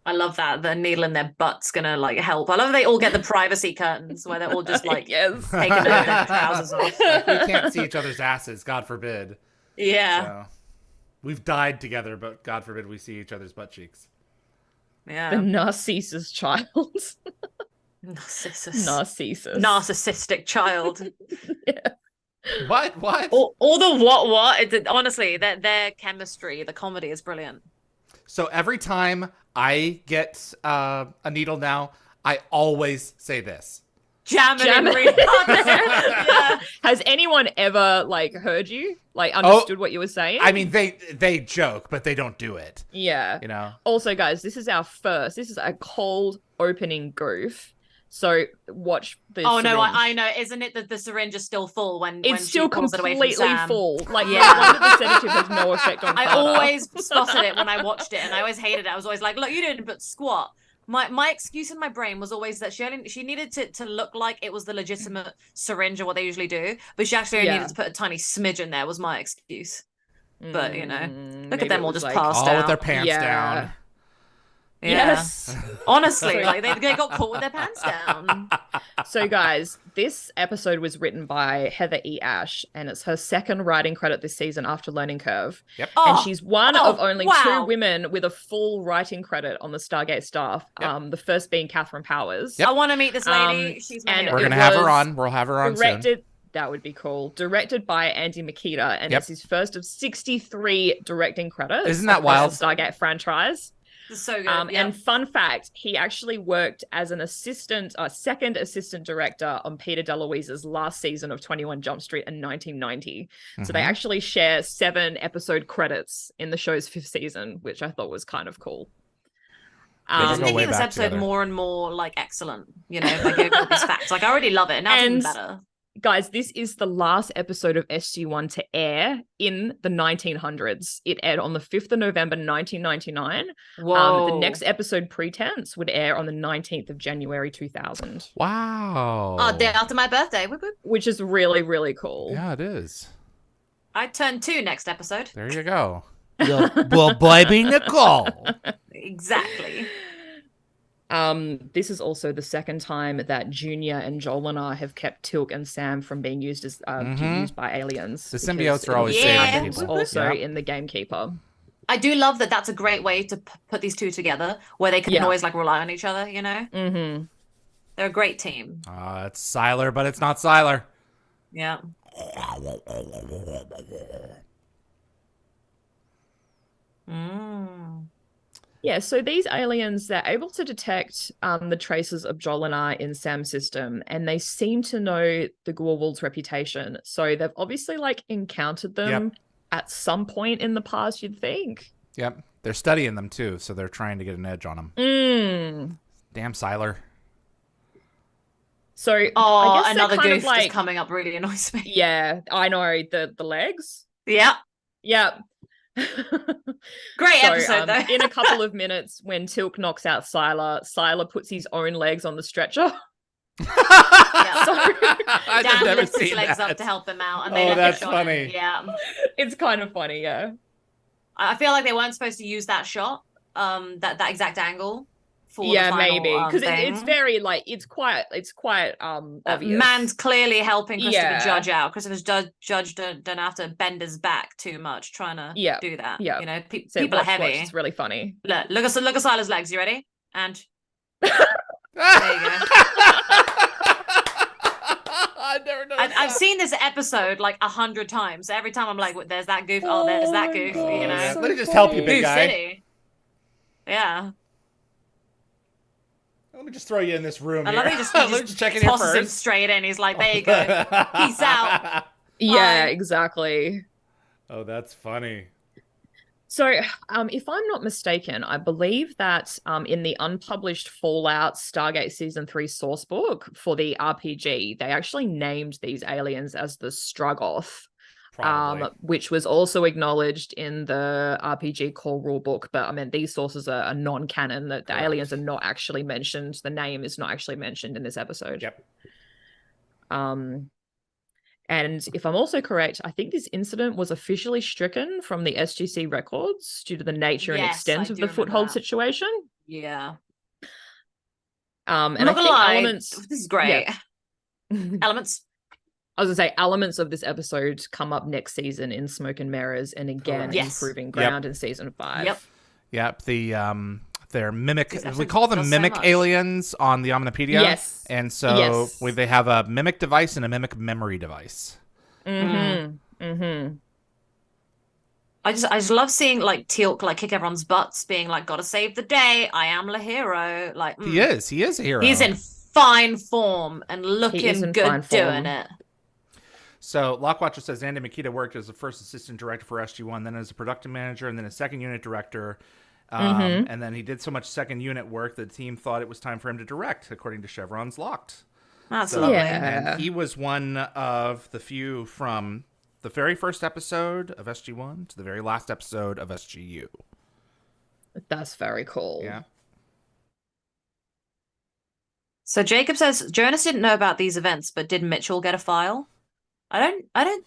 I love that. The needle in their butt's gonna like help. I love they all get the privacy curtains where they're all just like yes. taking their trousers off. Like, we can't see each other's asses, God forbid. Yeah. So, we've died together, but God forbid we see each other's butt cheeks. Yeah. The Narcissus child. Narcissistic child. Yeah. What? All the what? Honestly, their chemistry, the comedy is brilliant. So every time I get a needle now, I always say this. Jam it. Yeah. Has anyone ever like heard you? Like understood what you were saying? I mean, they joke, but they don't do it. Yeah. You know. Also, guys, this is a cold opening goof. So watch this. Oh no, I know. Isn't it that the syringe is still full when it's still completely full? Like yeah, the sedative has no effect on. I always spotted it when I watched it, and I always hated it. I was always like, "Look, you didn't but squat." My excuse in my brain was always that she needed to look like it was the legitimate syringe or what they usually do, but she actually needed to put a tiny smidge in there. Was my excuse. But you know, look at them all just passed out with their pants down. Yeah. Yes. Honestly, like they got caught with their pants down. So, guys, this episode was written by Heather E. Ash, and it's her second writing credit this season after Learning Curve. Yep. And she's one of only two women with a full writing credit on the Stargate staff. Yep. The first being Catherine Powers. Yep. I want to meet this lady. She's my We're gonna have her on. We'll have her on soon. That would be cool. Directed by Andy Makita, and it's his first of 63 directing credits. Isn't that wild? The Stargate franchise. So good. And fun fact, he actually worked as an second assistant director on Peter DeLuise's last season of 21 Jump Street in 1990. So they actually share 7 episode credits in the show's 5th season, which I thought was kind of cool. Just making this episode more and more like excellent, you know, by giving all these facts. Like I already love it. Now it's even better. Guys, this is the last episode of SG-1 to air in the 1900s. It aired on the 5th of November, 1999. Whoa. The next episode, Pretense, would air on the 19th of January, 2000. Wow. Oh, day after my birthday. Which is really, really cool. Yeah, it is. I turn 2 next episode. There you go. Well, baby Nicole. Exactly. This is also the second time that Junior and Jolinar have kept Tilk and Sam from being used as used by aliens. The symbiotes are always saving people. Also in the Gamekeeper. I do love that. That's a great way to put these two together, where they can always like rely on each other. You know, they're a great team. It's Siler, but it's not Siler. Yeah. Yeah, so these aliens, they're able to detect the traces of Jolinar in Sam's system, and they seem to know the Goa'ul's reputation. So they've obviously like encountered them at some point in the past, you'd think. Yep. They're studying them too, so they're trying to get an edge on them. Damn Siler. So I guess another goof just coming up really annoys me. Yeah, I know. The legs? Yeah. Yeah. Great episode, though. In a couple of minutes, when Tilk knocks out Sylar puts his own legs on the stretcher. Dan lifts his legs up to help him out, and they that's funny. Yeah, it's kind of funny. Yeah, I feel like they weren't supposed to use that shot, that exact angle. For maybe because it's very like it's quite obvious. Man's clearly helping Christopher Judge out. Christopher Judge don't have to bend his back too much trying to do that. Yeah, you know, people are heavy. It's really funny. Look at Sila's legs. You ready? And there you go. I never noticed I've seen this episode like 100 times. Every time I'm like, there's that goof. Oh, there's that goof. You know, so let me just help you, big guy. City. Yeah. Let me just throw you in this room. Let me just check in here tosses first. him straight in. He's like, there you go. Peace out. Yeah, exactly. Oh, that's funny. So, if I'm not mistaken, I believe that in the unpublished Fallout Stargate Season 3 sourcebook for the RPG, they actually named these aliens as the Struggoth, which was also acknowledged in the RPG core rulebook. But I mean, these sources are non-canon, that the aliens are not actually mentioned. The name is not actually mentioned in this episode. Yep. And if I'm also correct, I think this incident was officially stricken from the SGC records due to the nature and extent of the Foothold situation. Yeah. And I'm not gonna lie, this is great. Yeah. Elements. I was gonna say elements of this episode come up next season in Smoke and Mirrors, and again in Proving Ground in season 5. Yep. They're mimic. We call them mimic aliens on the Omnipedia. Yes. And so they have a mimic device and a mimic memory device. Mm-hmm. Mm-hmm. I just love seeing like Teal'c like kick everyone's butts, being like, "Gotta save the day. I am the hero." Like he is a hero. He's in fine form and looking good doing it. So Lockwatcher says Andy Makita worked as the first assistant director for SG-1, then as a production manager, and then a second unit director. And then he did so much second unit work that the team thought it was time for him to direct, according to Chevron's Locked. That's lovely. And he was one of the few from the very first episode of SG-1 to the very last episode of SGU. That's very cool. Yeah. So Jacob says Jonas didn't know about these events, but did Mitchell get a file? I don't.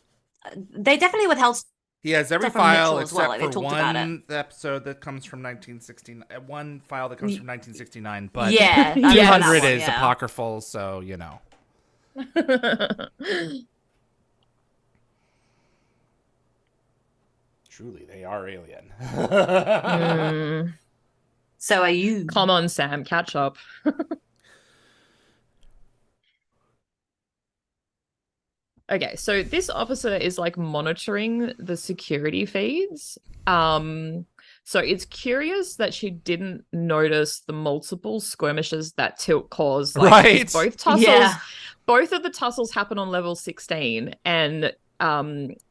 They definitely withheld. He has every file except for one episode that comes from 1969. One file that comes from 1969, but 200 is apocryphal, so you know. Truly, they are alien. So are you. Come on, Sam, catch up. Okay, so this officer is like monitoring the security feeds. So it's curious that she didn't notice the multiple skirmishes that Teal'c caused. Like, right. Both of the tussles happen on level 16, and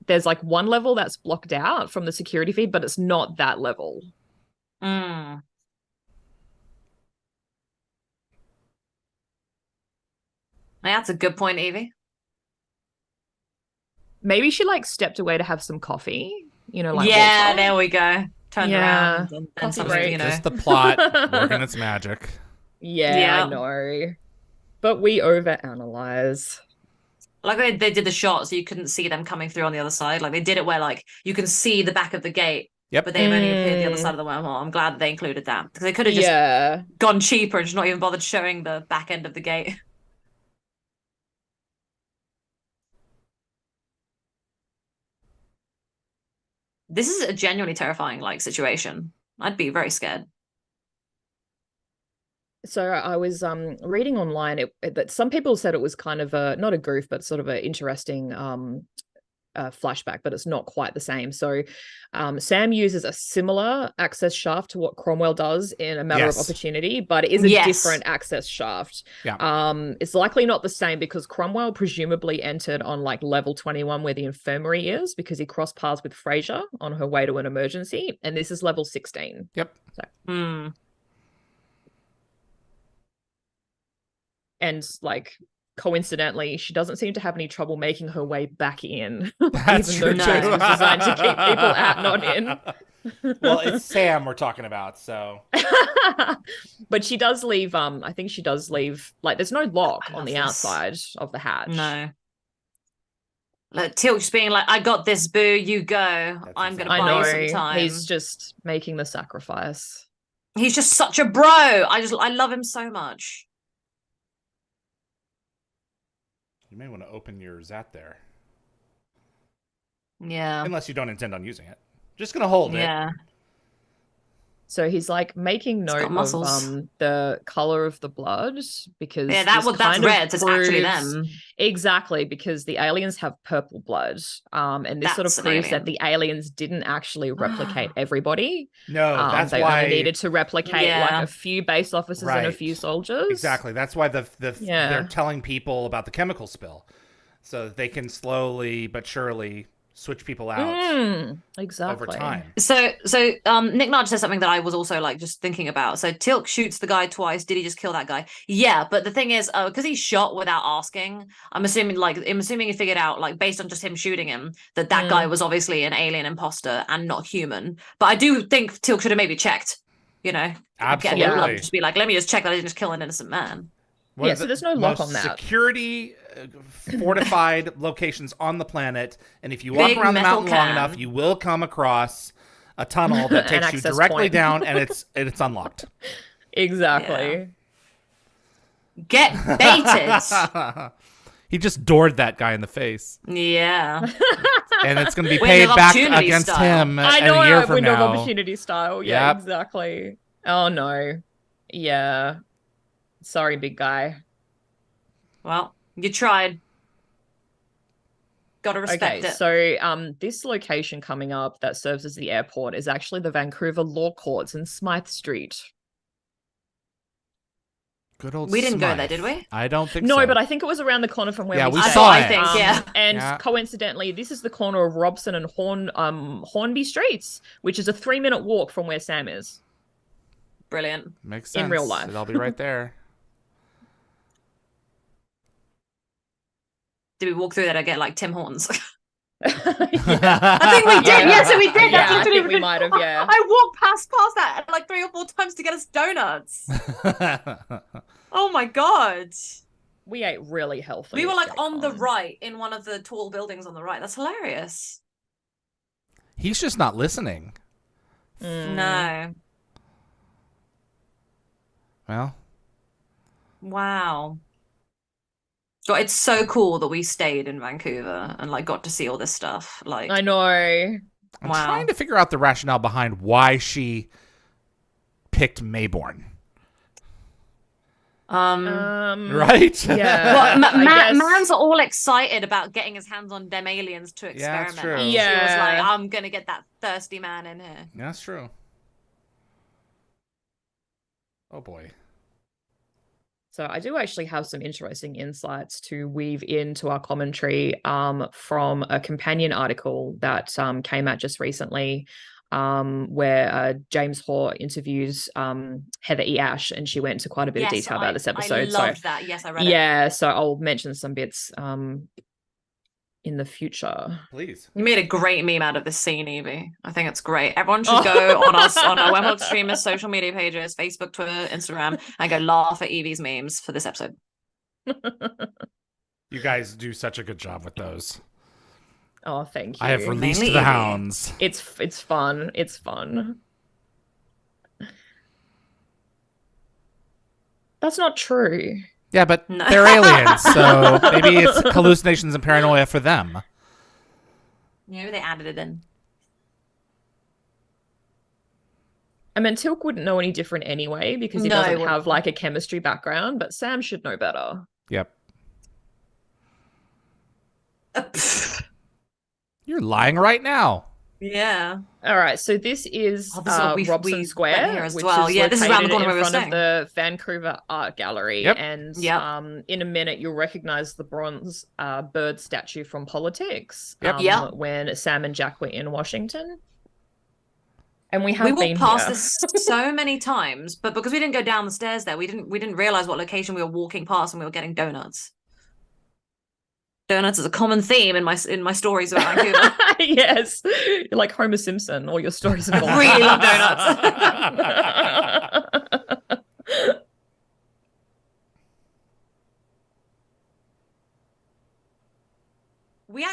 there's like one level that's blocked out from the security feed, but it's not that level. That's a good point, Yvie. Maybe she like stepped away to have some coffee, you know, like there we go. Turned around and something, you know. Just the plot working its magic. Yeah, I know. But we overanalyze. Like they did the shot so you couldn't see them coming through on the other side. Like they did it where like you can see the back of the gate. Yep. But they've only appeared the other side of the wormhole. I'm glad they included that. Because they could have just gone cheaper and just not even bothered showing the back end of the gate. This is a genuinely terrifying like situation. I'd be very scared. So I was reading online that some people said it was kind of not a goof, but sort of an interesting flashback, but it's not quite the same. So Sam uses a similar access shaft to what Cromwell does in A Matter of Opportunity, but it is a different access shaft. It's likely not the same because Cromwell presumably entered on like level 21 where the infirmary is, because he crossed paths with Frasier on her way to an emergency, and this is level 16. So. And like coincidentally, she doesn't seem to have any trouble making her way back in. That's even though true. it was designed to keep people out, not in. Well, it's Sam we're talking about, so. But she does leave, I think she does leave, like, there's no lock on the this. outside of the hatch. No. Like, Teal'c just being like, I got this, boo, you go. I'm going to buy you some time. He's just making the sacrifice. He's just such a bro. I love him so much. You may want to open your Zat there. Yeah. Unless you don't intend on using it. Just going to hold it. Yeah. So he's like making note of the color of the blood, because that's red. So it's actually them. Exactly, because the aliens have purple blood, and this sort of proves that the aliens didn't actually replicate everybody. No, that's they why only needed to replicate like a few base officers and a few soldiers. Exactly. That's why they're telling people about the chemical spill, so that they can slowly but surely switch people out exactly over time. So Nick Nudge says something that I was also like just thinking about. So Teal'c shoots the guy twice. Did he just kill that guy? Yeah, but the thing is, because he's shot without asking, I'm assuming he figured out, like, based on just him shooting him, that guy was obviously an alien imposter and not human. But I do think Teal'c should have maybe checked, you know, absolutely, just be like, let me just check that I didn't just kill an innocent man. So there's no lock on that. Security fortified locations on the planet, and if you walk around the mountain long enough, you will come across a tunnel that takes you directly down, and it's unlocked. Exactly. Yeah. Get baited. He just doored that guy in the face. Yeah. And it's going to be paid back against him a year from window now. Of opportunity style. Yeah, exactly. Oh no. Yeah. Sorry, big guy. Well, you tried. Gotta respect it. So this location coming up that serves as the airport is actually the Vancouver Law Courts in Smythe Street. Good old We didn't Smythe. go there, did we? I don't think so. No, but I think it was around the corner from where we saw it. I think, yeah. And coincidentally, this is the corner of Robson and Hornby Streets, which is a 3-minute walk from where Sam is. Brilliant. Makes sense. In real life. I'll be right there. Did we walk through that? I get like Tim Hortons. I think we did. Yeah, so we did. Yeah, I think we might have. Yeah, I walked past that like 3 or 4 times to get us donuts. Oh my god, we ate really healthy. We were like on the right in one of the tall buildings on the right. That's hilarious. He's just not listening. No. Well. Wow. God, it's so cool that we stayed in Vancouver and like got to see all this stuff. Like, I know. I'm trying to figure out the rationale behind why she picked Mayborn. Right? Yeah. Well, man's all excited about getting his hands on them aliens to experiment. That's true. She was like, I'm gonna get that thirsty man in here. Yeah, that's true. Oh boy. So I do actually have some interesting insights to weave into our commentary from a companion article that came out just recently, where James Hoare interviews Heather E. Ash, and she went into quite a bit of detail about this episode. I loved that. Yes, I read it. Yeah, so I'll mention some bits in the future. Please. You made a great meme out of this scene, Yvie. I think it's great. Everyone should go on our Wormhole Extremist social media pages, Facebook, Twitter, Instagram, and go laugh at Yvie's memes for this episode. You guys do such a good job with those. Oh, thank you. I have released the hounds. It's fun. It's fun. That's not true. Yeah, but they're aliens, so maybe it's hallucinations and paranoia for them. Yeah, they added it in. I mean, Teal'c wouldn't know any different anyway, because he doesn't have like a chemistry background, but Sam should know better. Yep. You're lying right now. Yeah. All right. So this is Robson Square, as which well. is this is around the corner in front of the Vancouver Art Gallery. Yep. And in a minute, you'll recognize the bronze bird statue from Politics. Yep. When Sam and Jack were in Washington. And we walked past this so many times, but because we didn't go down the stairs there, we didn't realize what location we were walking past, and we were getting donuts. Donuts is a common theme in my stories about Vancouver. Yes, you're like Homer Simpson. All your stories involve. I really love donuts. we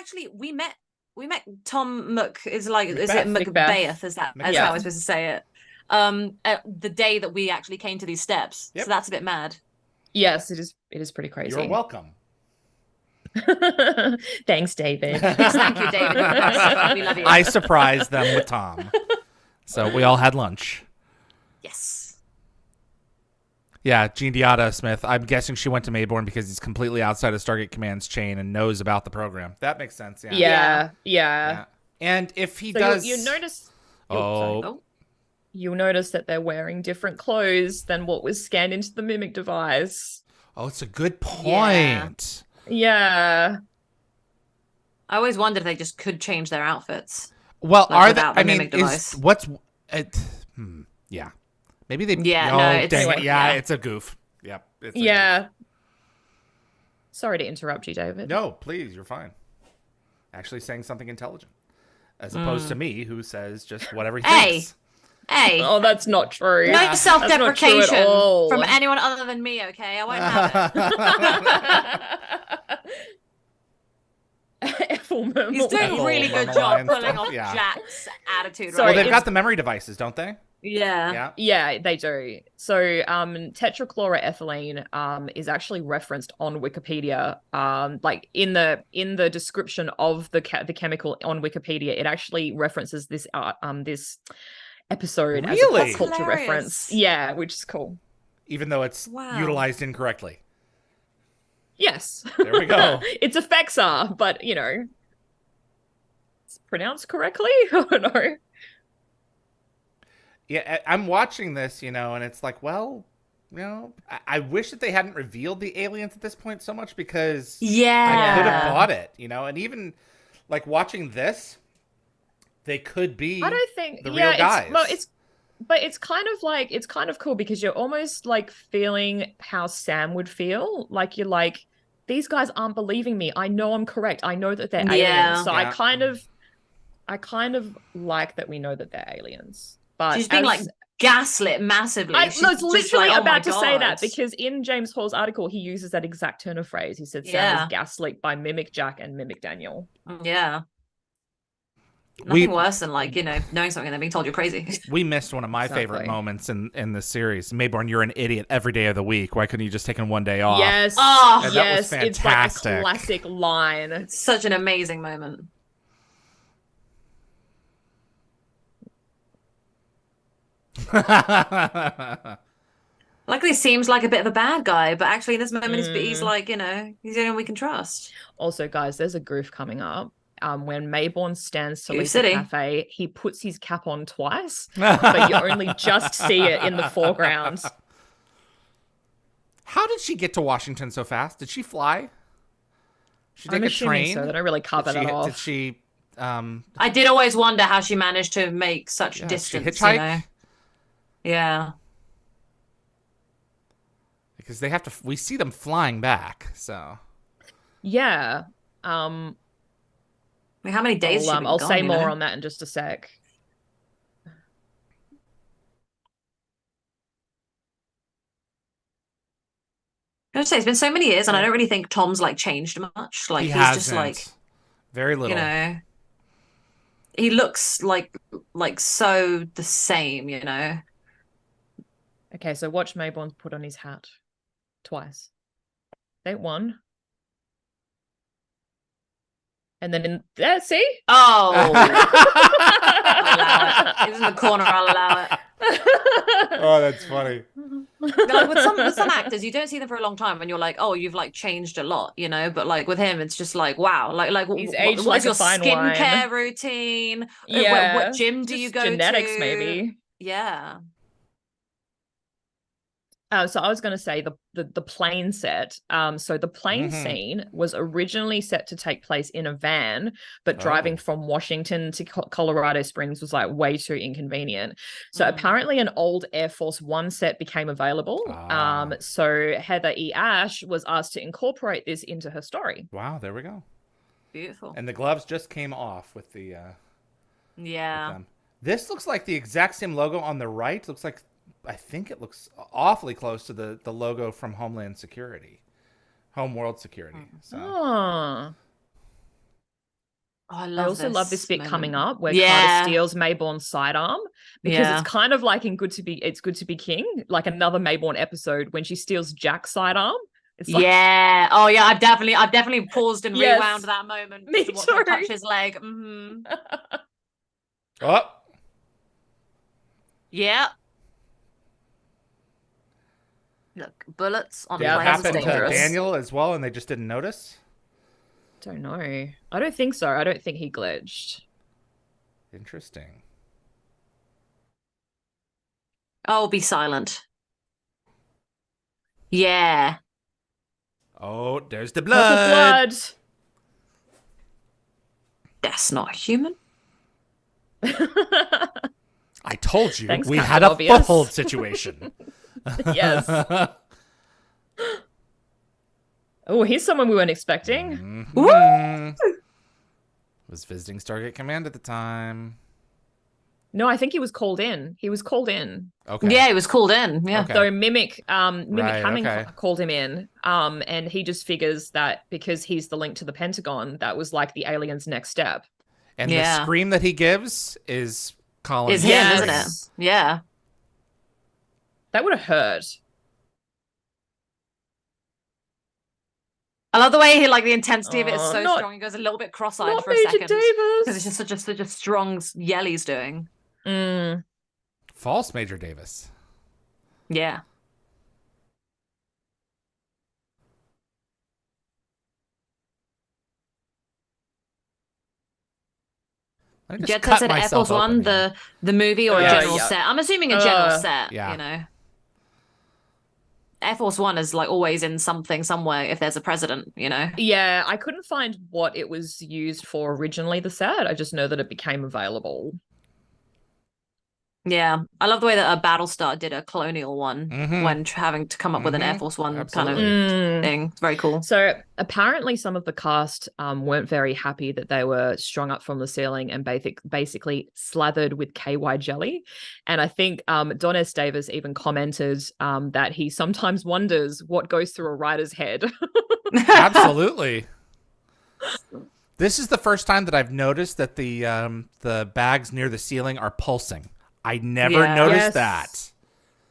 met Tom Mc is like Macbeth. is it Macbeth. Is that Macbeth. is how I was supposed to say it? The day that we actually came to these steps. Yep. So that's a bit mad. Yes, it is. It is pretty crazy. You're welcome. Thanks, David. Thank you, David. We love you. I surprised them with Tom. So we all had lunch. Yes. Yeah, Jean Diata Smith. I'm guessing she went to Mayborn because he's completely outside of Stargate Command's chain and knows about the program. That makes sense. Yeah. Yeah. And if he So does, you notice. Oh. You'll notice that they're wearing different clothes than what was scanned into the Mimic device. Oh, it's a good point. Yeah. I always wondered if they just could change their outfits. Well, Like, are they? without the I mean, Mimic device. yeah. Maybe they. Yeah, oh, no, it's dang it. like- Yeah, yeah. it's a goof. Yep. It's a Yeah. Sorry to interrupt you, David. goof. No, please, you're fine. Actually saying something intelligent. As opposed to me, who says just whatever he thinks. Hey, Oh, that's not true. no That's not true at self-deprecation all. from anyone other than me, okay? I won't have it. He's doing a Ethel really good Mermelai job and pulling stuff, off yeah. Jack's attitude. Sorry, Well, right they've now. got the memory devices, don't they? Yeah. Yeah, they do. So, tetrachloroethylene is actually referenced on Wikipedia. Like in the description of the chemical on Wikipedia, it actually references this this episode as a Really? pop culture Hilarious. reference. Yeah, which is cool. Even though it's Wow. utilized incorrectly. Yes. There we go. Its effects are, but you know, it's pronounced correctly. I don't know. Yeah, I'm watching this, and it's like, well, I wish that they hadn't revealed the aliens at this point so much because I could have bought it, and even like watching this, they could be I don't think the real guys. It's kind of cool because you're almost like feeling how Sam would feel. Like you're like, these guys aren't believing me. I know I'm correct. I know that they're aliens. So Yeah. I kind of like that we know that they're aliens. But She's being like gaslit massively. I was She's just literally like, oh my about to say that God. because in James Hall's article, he uses that exact turn of phrase. He said Sam Yeah. was gaslit by Mimic Jack and Mimic Daniel. Yeah. Nothing worse than knowing something and then being told you're crazy. We missed one of my favorite moments in this series. Mayborn, you're an idiot every day of the week. Why couldn't you just taken one day off? Yes. Oh, and that was yes. It's like fantastic. a classic line. It's such an amazing moment. Like he seems like a bit of a bad guy, but actually in this moment he's like, he's the only one we can trust. Also, guys, there's a goof coming up. When Mayborn stands to Goof leave the City. cafe, he puts his cap on twice, but you only just see it in the foreground. How did she get to Washington so fast? Did she fly? She take I'm a assuming train? so. They don't really cover that off. Did she? I did always wonder how she managed to make such Did distance. she hitchhike? Yeah. Because they have to. We see them flying back. So. Yeah. I mean, how many days? I'll say more on that in just a sec. I would say it's been so many years, and I don't really think Tom's like changed much. Like He he's hasn't. just like Very little. he looks like so the same. Okay, so watch Mayborn put on his hat twice. Date one. And then in there, see? Oh, I'll allow it. It's in the corner. I'll allow it. Oh, that's funny. Like with some actors, you don't see them for a long time, and you're like, oh, you've like changed a lot, But like with him, it's just like, wow, like He's aged what like is your a fine skincare wine. routine? Yeah. What gym do you Just go genetics, to? maybe. Yeah. So I was going to say the plane set. So the plane scene was originally set to take place in a van, but driving from Washington to Colorado Springs was like way too inconvenient. So apparently an old Air Force One set became available. So Heather E. Ash was asked to incorporate this into her story. Wow, there we go. Beautiful. And the gloves just came off with the yeah. with them. This looks like the exact same logo on the right. Looks like, I think it looks awfully close to the logo from Homeland Security, Homeworld Security. So. Oh, I also love this bit coming up where yeah. Carter steals Mayborn's sidearm, because it's kind of like in It's Good to Be King, like another Mayborn episode when she steals Jack's sidearm. It's like... Yeah. Oh yeah. I've definitely paused and rewound that moment. Me to watch too. her touch his leg. Oh. Yeah. Look, bullets on planes planes happened is dangerous. to Daniel as well, and they just didn't notice. Don't know. I don't think so. I don't think he glitched. Interesting. Oh, be silent. Yeah. Oh, there's the blood. That's not human. I told you. Thanks, we Captain had a Obvious. foothold situation. Yes. Oh, here's someone we weren't expecting. Was visiting Stargate Command at the time. No, I think he was called in. Okay. Yeah, he was called in. Yeah. Okay. So Mimic Right, Hamming okay. called him in. And he just figures that because he's the link to the Pentagon, that was like the alien's next step. And the scream that he gives is Colin. Is him, isn't it? Yeah. That would have hurt. I love the way he, like, the intensity of it is so strong. He goes a little bit cross-eyed for a second. Because it's just such a strong yell he's doing. False Major Davis. Yeah. Jet said Air Force One, the movie or a general set? I'm assuming a general set, you know. Air Force One is like always in something somewhere if there's a president, you know? Yeah, I couldn't find what it was used for originally, the set. I just know that it became available. Yeah, I love the way that a Battlestar did a colonial one when having to come up with an Air Force One kind of thing. It's very cool. So apparently some of the cast weren't very happy that they were strung up from the ceiling and basically slathered with KY jelly. And I think Don S. Davis even commented that he sometimes wonders what goes through a writer's head. Absolutely. This is the first time that I've noticed that the bags near the ceiling are pulsing. I never noticed that.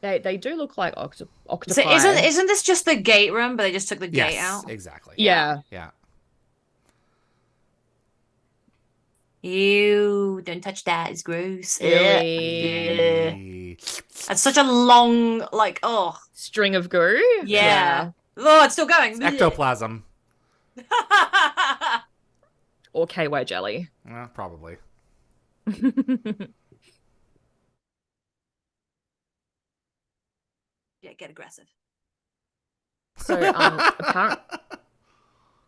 They do look like octopi. So isn't this just the gate room, but they just took the gate out? Exactly. Yeah. Ew, don't touch that. It's gross. Yeah. It's such a long, string of goo. Yeah. Oh, it's still going. It's ectoplasm. Or KY jelly. Probably. Yeah, get aggressive. So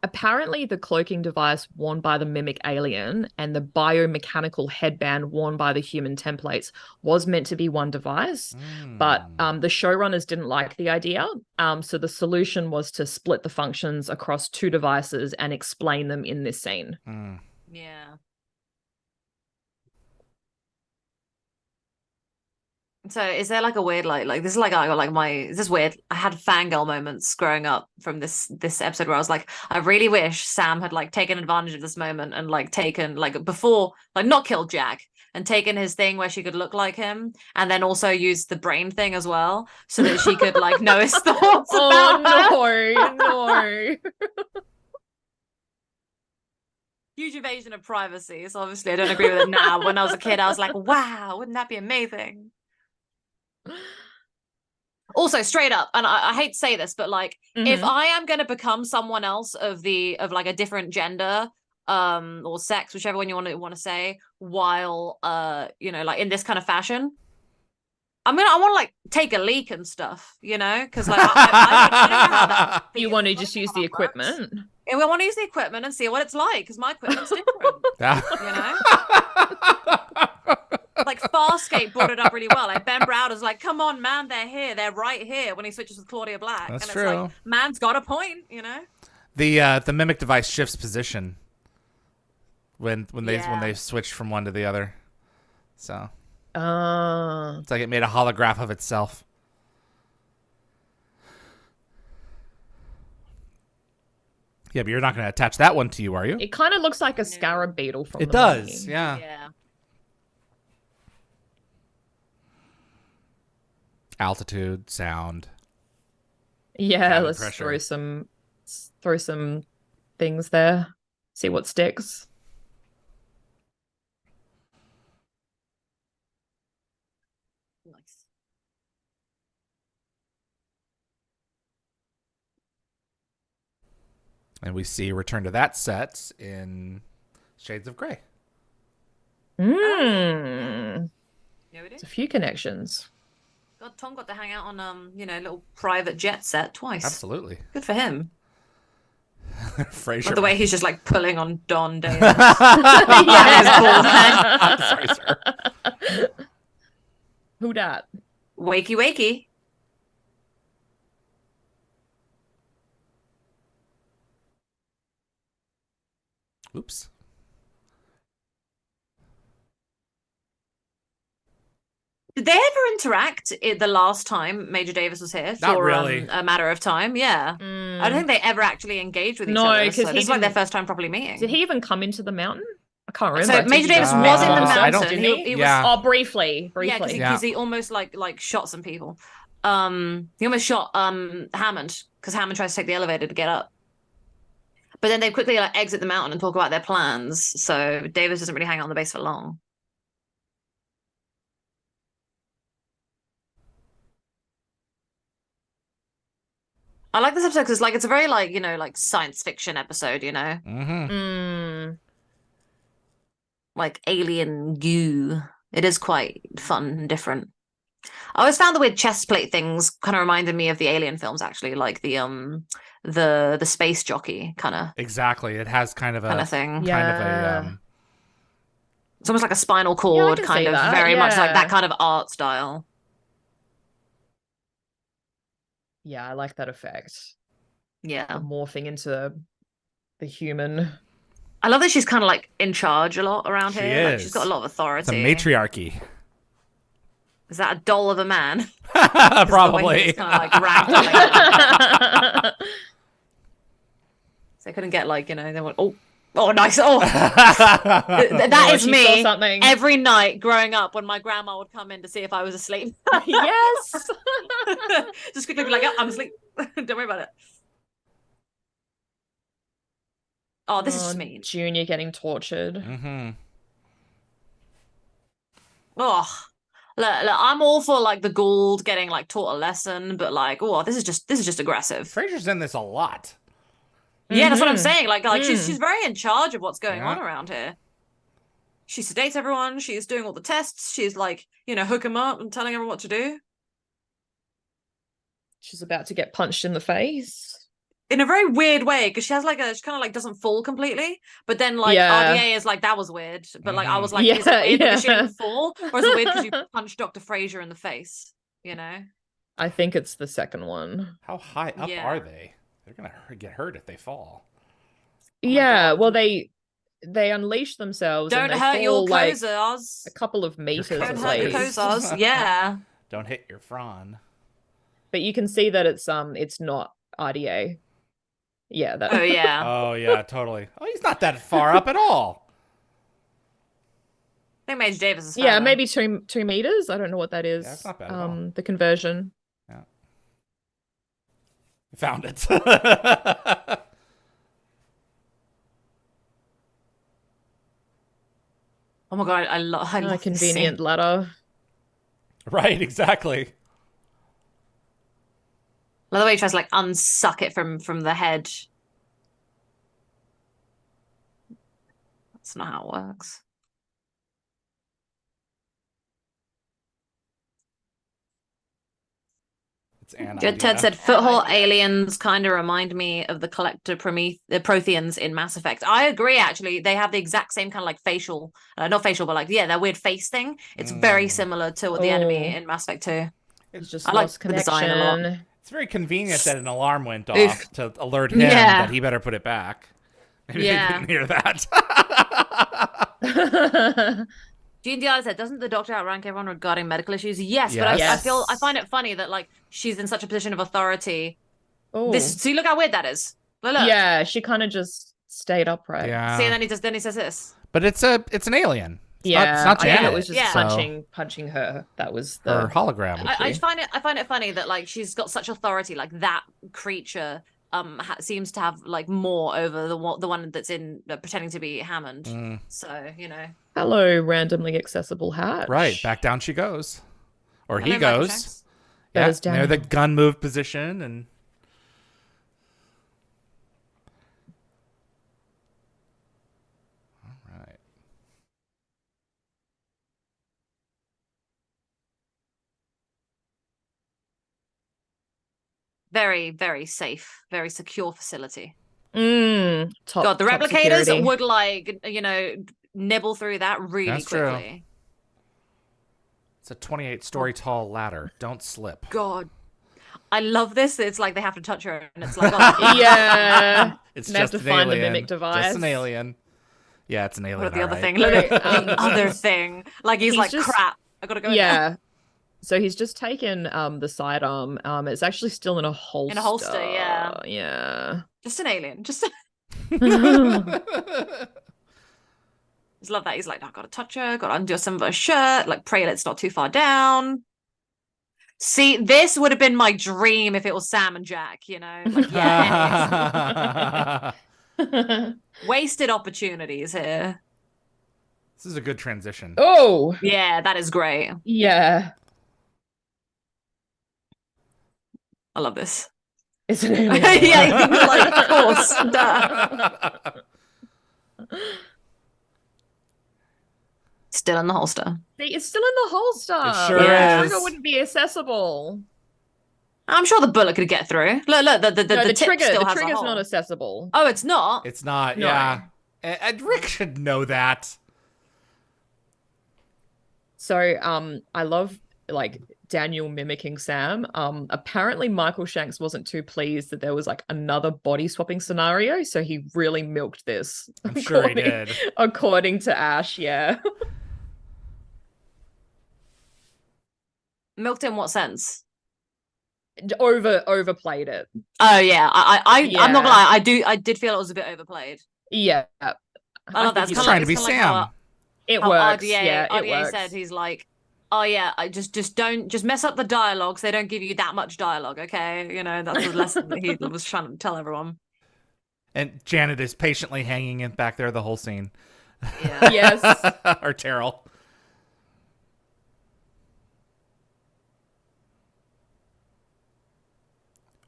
apparently the cloaking device worn by the Mimic alien and the biomechanical headband worn by the human templates was meant to be one device, but the showrunners didn't like the idea. So the solution was to split the functions across two devices and explain them in this scene. Yeah. So is there like a weird like this is like I got like this is weird. I had fangirl moments growing up from this episode where I was like, I really wish Sam had like taken advantage of this moment and like taken like before like not killed Jack and taken his thing where she could look like him and then also used the brain thing as well so that she could like know his thoughts about her. No. Huge invasion of privacy. So obviously I don't agree with it now. When I was a kid, I was like, wow, wouldn't that be amazing? Also, straight up, and I hate to say this, but like, if I am going to become someone else of like a different gender, or sex, whichever one you want to say, while like in this kind of fashion, I mean, I want to like take a leak and stuff, you know, because like I don't know how that You feels. want to I don't just know use how the that works. equipment. Yeah, we want to use the equipment and see what it's like because my equipment's different, you know. Like Farscape brought it up really well. Like Ben Browder's like, "Come on, man, they're here, they're right here." When he switches with Claudia Black, That's and it's true. like, man's got a point, you know. The mimic device shifts position when they Yeah. switch from one to the other. So Ah. it's like it made a holograph of itself. Yeah, but you're not going to attach that one to you, are you? It kind of looks like a scarab beetle from It the does, movie. yeah. Yeah. Altitude, sound. Yeah, Cabin let's pressure. throw some things there. See what sticks. Nice. And we see Return to that set in Shades of Grey. Mmm. Yeah, we do. There's a few connections. God, Tom got to hang out on you know, little private jet set twice. Absolutely. Good for him. Frasier. Like the way he's just like pulling on Don Davis. I'm sorry, sir. Who dat? Wakey, wakey. Oops. Did they ever interact the last time Major Davis was here? Not For really. a matter of time, yeah. I don't think they ever actually engaged with each No, other. 'cause So he this is like their didn't- first time properly meeting. Did he even come into the mountain? I can't remember. So I think Major he Davis just was met in the them. I don't- mountain. Did he? He was, Yeah. Oh, briefly. yeah, because he almost like shot some people. He almost shot Hammond because Hammond tries to take the elevator to get up. But then they quickly like exit the mountain and talk about their plans. So Davis doesn't really hang out on the base for long. I like this episode because like it's a very like, you know, like science fiction episode, you know, Mm-hmm. like alien goo. It is quite fun and different. I always found the weird chest plate things kind of reminded me of the Alien films, actually, like the space jockey kind Exactly. It has kind of a thing. Yeah. kind of a It's almost like a spinal cord can kind see of, that, very much like yeah. that kind of art style. Yeah, I like that effect. Yeah. Morphing into the human. I love that she's kind of like in charge a lot around She here. Like, is. she's got a lot of it's authority. a matriarchy. Is that a doll of a man? Probably. Kind of like ragdolling. So they couldn't get like, you know, they went, oh, nice. Oh, that is she me saw something. every night growing up when my grandma would come in to see if I was asleep. Yes. Just quickly be like, oh, I'm asleep. Don't worry about it. Oh, this is just mean. Junior getting tortured. Mm-hmm. Oh, look, I'm all for like the Gould getting like taught a lesson, but like, oh, this is just aggressive. Frasier's in this a lot. Yeah, that's what I'm Mhm. saying. Like she's very in charge of what's going Yeah. on around here. She sedates everyone. She's doing all the tests. She's like, you know, hook them up and telling everyone what to do. She's about to get punched in the face. In a very weird way, because she kind of like doesn't fall completely, but then like Yeah. RDA is like, that was weird. But like I was like, Yeah, is it weird because she yeah. didn't fall, or is it weird because you punched Dr. Frasier in the face? You know? I think it's the second one. How high up Yeah. are they? They're gonna get hurt if they fall. Oh my Yeah, God. well they unleash themselves. Don't and they hurt your fall, like, Kozars. a couple of meters Kozars. at Don't hurt your least. Kozars. Yeah. Don't hit your Fran. But you can see that it's not RDA. Yeah, that. Oh yeah. Oh yeah, totally. Oh, he's not that far up at all. I think Major Davis is Yeah, further. maybe 2 meters. I don't know what that is. Yeah, it's not bad at all. The conversion. Found it. Oh my God, I love A convenient ladder. Right, exactly. Love the way he tries to like unsuck it from the head. That's not how it works. It's an Ted idea. said Foothold aliens kind of remind me of the collector Protheans in Mass Effect. I agree, actually. They have the exact same kind of like facial, not facial, but like, yeah, that weird face thing. It's very similar to what the enemy in Mass Effect 2. It's just I like lost the design a lot. connection. It's very convenient that an alarm went off to alert him Yeah. that he better put it back. Maybe Yeah. they didn't hear that. GDR said, doesn't the doctor outrank everyone regarding medical issues? Yes, but Yes. I find it funny that like she's in such a position of authority. Oh, See, look how weird that is. Look. yeah, she kind of just stayed upright. Yeah. See, and then he says this. But it's an alien. It's Yeah, not I think Janet. it was just Yeah. punching her. That was Her the hologram. I find it funny that like she's got such authority, like that creature seems to have like more over the one that's in pretending to be Hammond. So, you know. hello, randomly accessible hatch. Right, back down she goes. Or he Hello, Michael goes. Shanks. Yeah, Goes down. they're the gun move position and all right. Very, very safe, very secure facility. Top, God, the top replicators security. would like, you know, nibble through that really That's true. quickly. It's a 28-story tall ladder. Don't slip. God. I love this. It's like they have to touch her and it's like, oh, Yeah. It's They have just to an find the alien. mimic device. Just an alien. Yeah, it's an alien. what the other alright. thing? Look, Right, the other thing. Like he's like, just- crap. I gotta go. now. Yeah. So he's just taken the sidearm. It's actually still in a holster. In a holster, yeah. Yeah. Just an alien. Just just love that. He's like, I gotta touch her, gotta undo some of her shirt, like pray it's not too far down. See, this would have been my dream if it was Sam and Jack, you know? Like, yeah, wasted opportunities here. This is a good transition. Oh, Yeah, that is great. yeah. I love this. It's an alien. Yeah, like, of course. Duh. Still in the holster. See, it's still in the holster. It sure The is. trigger wouldn't be accessible. I'm sure the bullet could get through. Look, the No, the tip trigger. still The has a trigger's hole. not accessible. Oh, it's not. It's not, No. yeah. And Rick should know that. So, I love like Daniel mimicking Sam. Apparently Michael Shanks wasn't too pleased that there was like another body swapping scenario, so he really milked this. I'm sure he did. According to Ash, yeah. Milked in what sense? Overplayed it. Oh yeah, I'm not gonna Yeah. lie. I did feel it was a bit overplayed. Yeah. I love that. He's It's trying to kinda be like Sam. It how works. RDA, Yeah, it RDA works. said he's like, oh yeah, I just don't mess up the dialogue so they don't give you that much dialogue, okay? You know, that's the lesson that he was trying to tell everyone. And Janet is patiently hanging in back there the whole scene. Yeah. Yes. Or Terrell.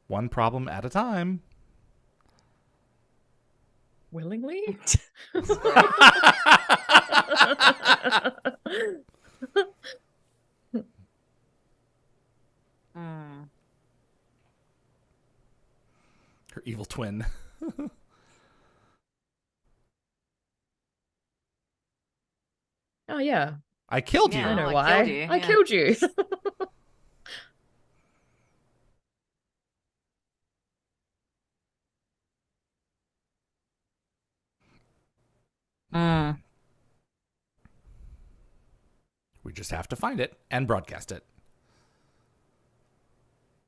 One problem at a time. Willingly? Mm. Her evil twin. Oh yeah. I killed you. Yeah. I know I why. killed you, I yeah. killed you. Mm. We just have to find it and broadcast it.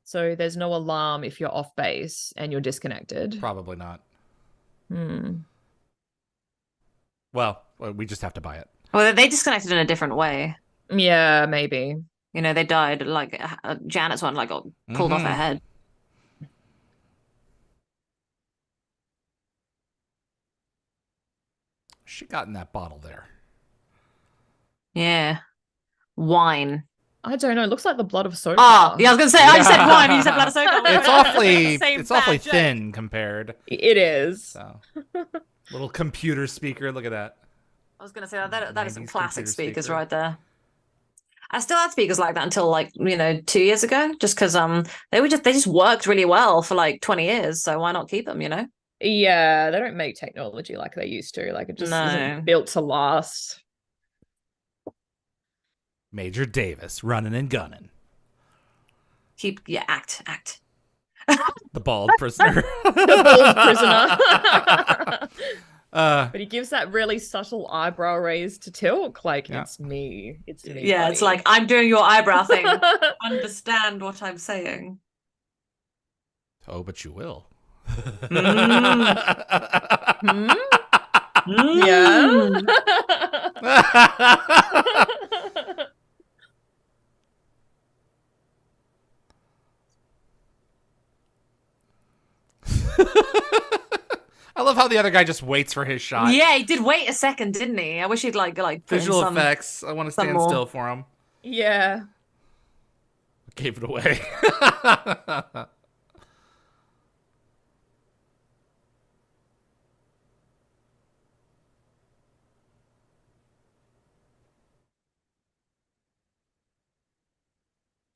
So there's no alarm if you're off base and you're disconnected. Probably not. Hmm. Well, we just have to buy it. Well, they disconnected in a different way. Yeah, maybe. You know, they died like Janet's one like got pulled off her Mhm. head. She got in that bottle there. Yeah, wine. I don't know. It looks like the blood of Soka. Oh, yeah, I was gonna say I said wine, you said blood of soda. It's awfully Same it's awfully bad joke. thin compared. It is. So little computer speaker, look at that. I was gonna say that is some 90s classic computer speakers speaker. right there. I still had speakers like that until 2 years ago, just because they just worked really well for like 20 years. So why not keep them? Yeah, they don't make technology like they used to. Like it just isn't built to last. Major Davis running and gunning. Act. The bald prisoner. The bald prisoner. But he gives that really subtle eyebrow raise to Tilk, like it's me. It's me. Yeah, buddy. it's like I'm doing your eyebrow thing. Understand what I'm saying. Oh, but you will. Yeah. I love how the other guy just waits for his shot. Yeah, he did wait a second, didn't he? I wish he'd like visual effects. I want to stand still for him. Yeah. Gave it away.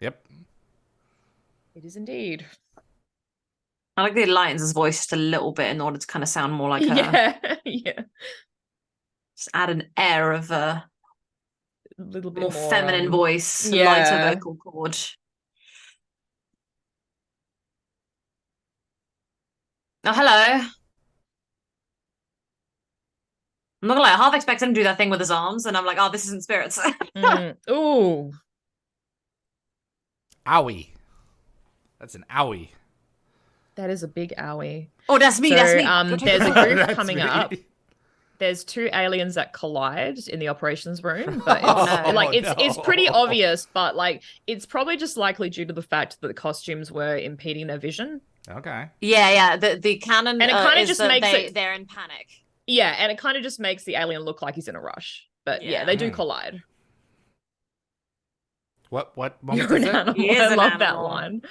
Yep. It is indeed. I like the Alliance's voice just a little bit in order to kind of sound more like her. Yeah. Just add an air of a little bit more feminine voice, lighter vocal cord. Oh, hello. I'm not gonna lie, I half expect him to do that thing with his arms, and I'm like, oh, this isn't spirits. Ooh. Owie. That's an owie. That is a big owie. Oh, that's me. So, that's me. There's a group That's coming me. up. There's 2 aliens that collide in the operations room, but it's pretty obvious. But like, it's probably just likely due to the fact that the costumes were impeding their vision. Okay. Yeah. The canon, and it kind of just makes they're in panic. Yeah, and it kind of just makes the alien look like he's in a rush. But yeah, they do collide. What moment You're is an it? animal. He is I an love that animal. line.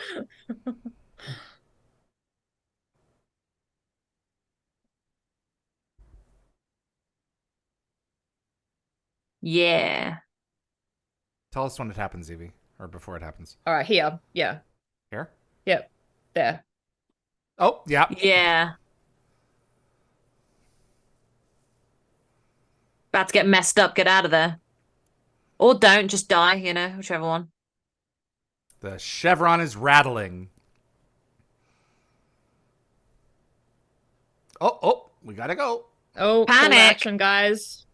Yeah. Tell us when it happens, Yvie, or before it happens. All right, here. Yeah. Here? Yep. There. Oh, yeah. Yeah. About to get messed up. Get out of there. Or don't. Just die, whichever one. The chevron is rattling. Oh, we gotta go. Oh, Panic. call to action, guys.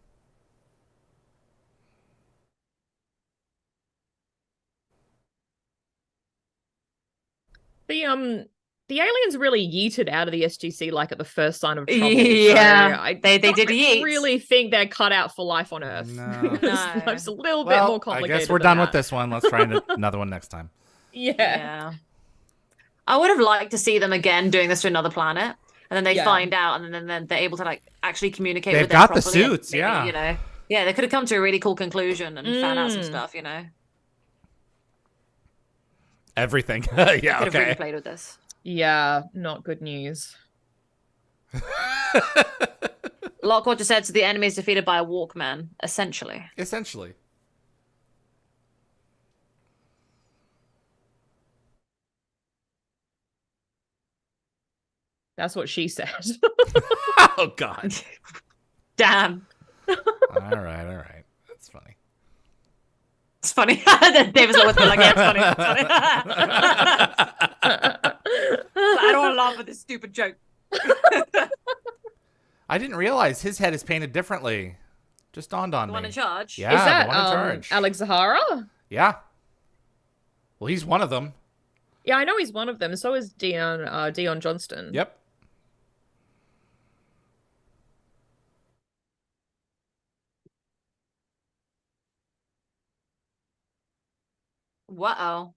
The aliens really yeeted out of the SGC like at the first sign of trouble. Yeah, so they did yeet. Really think they're cut out for life on Earth. No. Life's a little bit more complicated. I guess we're done with this one. Let's try another one next time. Yeah. I would have liked to see them again doing this to another planet, and then they find out, and then they're able to like actually communicate. They've with them got the properly. suits, Maybe, yeah. Yeah, they could have come to a really cool conclusion and found out some stuff. Everything. Yeah, could have really okay. played with this. Yeah, not good news. Lockwatcher just said, so the enemy is defeated by a Walkman, essentially. Essentially. That's what she said. Oh, God. Damn. All right. That's funny. It's funny. David's always been like, yeah, it's funny. I don't want to laugh at this stupid joke. I didn't realize his head is painted differently. Just dawned on me. The one in charge? Yeah, Is that the one in charge. Alex Zahara? Yeah. Well, he's one of them. Yeah, I know he's one of them. So is Dion Johnston. Yep. Whoa.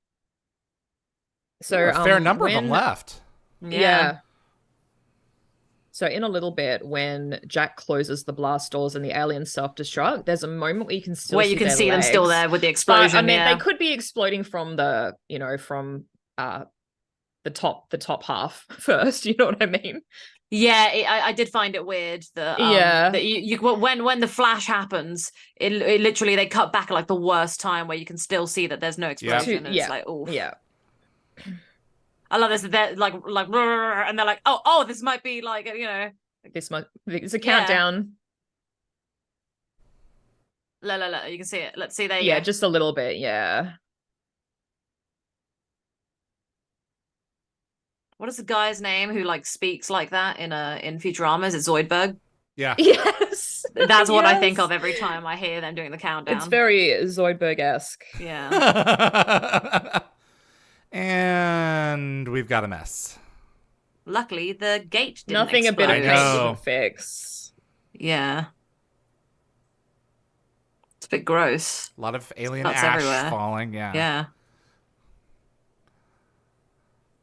So a fair number of them left. Yeah. So in a little bit, when Jack closes the blast doors and the aliens self-destruct, there's a moment where you can still see their them still there with the explosion. But, I mean, they could be exploding from the, from the top half first. You know what I mean? Yeah, I did find it weird that that you when the flash happens, it literally they cut back at like the worst time where you can still see that there's no explosion. And it's like, oh yeah. I love this. They're like and they're like, oh, this might be like It's a countdown. La. You can see it. Let's see there. Yeah, just a little bit. Yeah. What is the guy's name who like speaks like that in Futurama? Is it Zoidberg? Yeah. Yes. That's what I think of every time I hear them doing the countdown. It's very Zoidberg-esque. Yeah. And we've got a mess. Luckily, the gate didn't Nothing explode. a bit of paint wouldn't fix. Yeah. It's a bit gross. A lot of alien Spots ash everywhere. falling. Yeah. Yeah.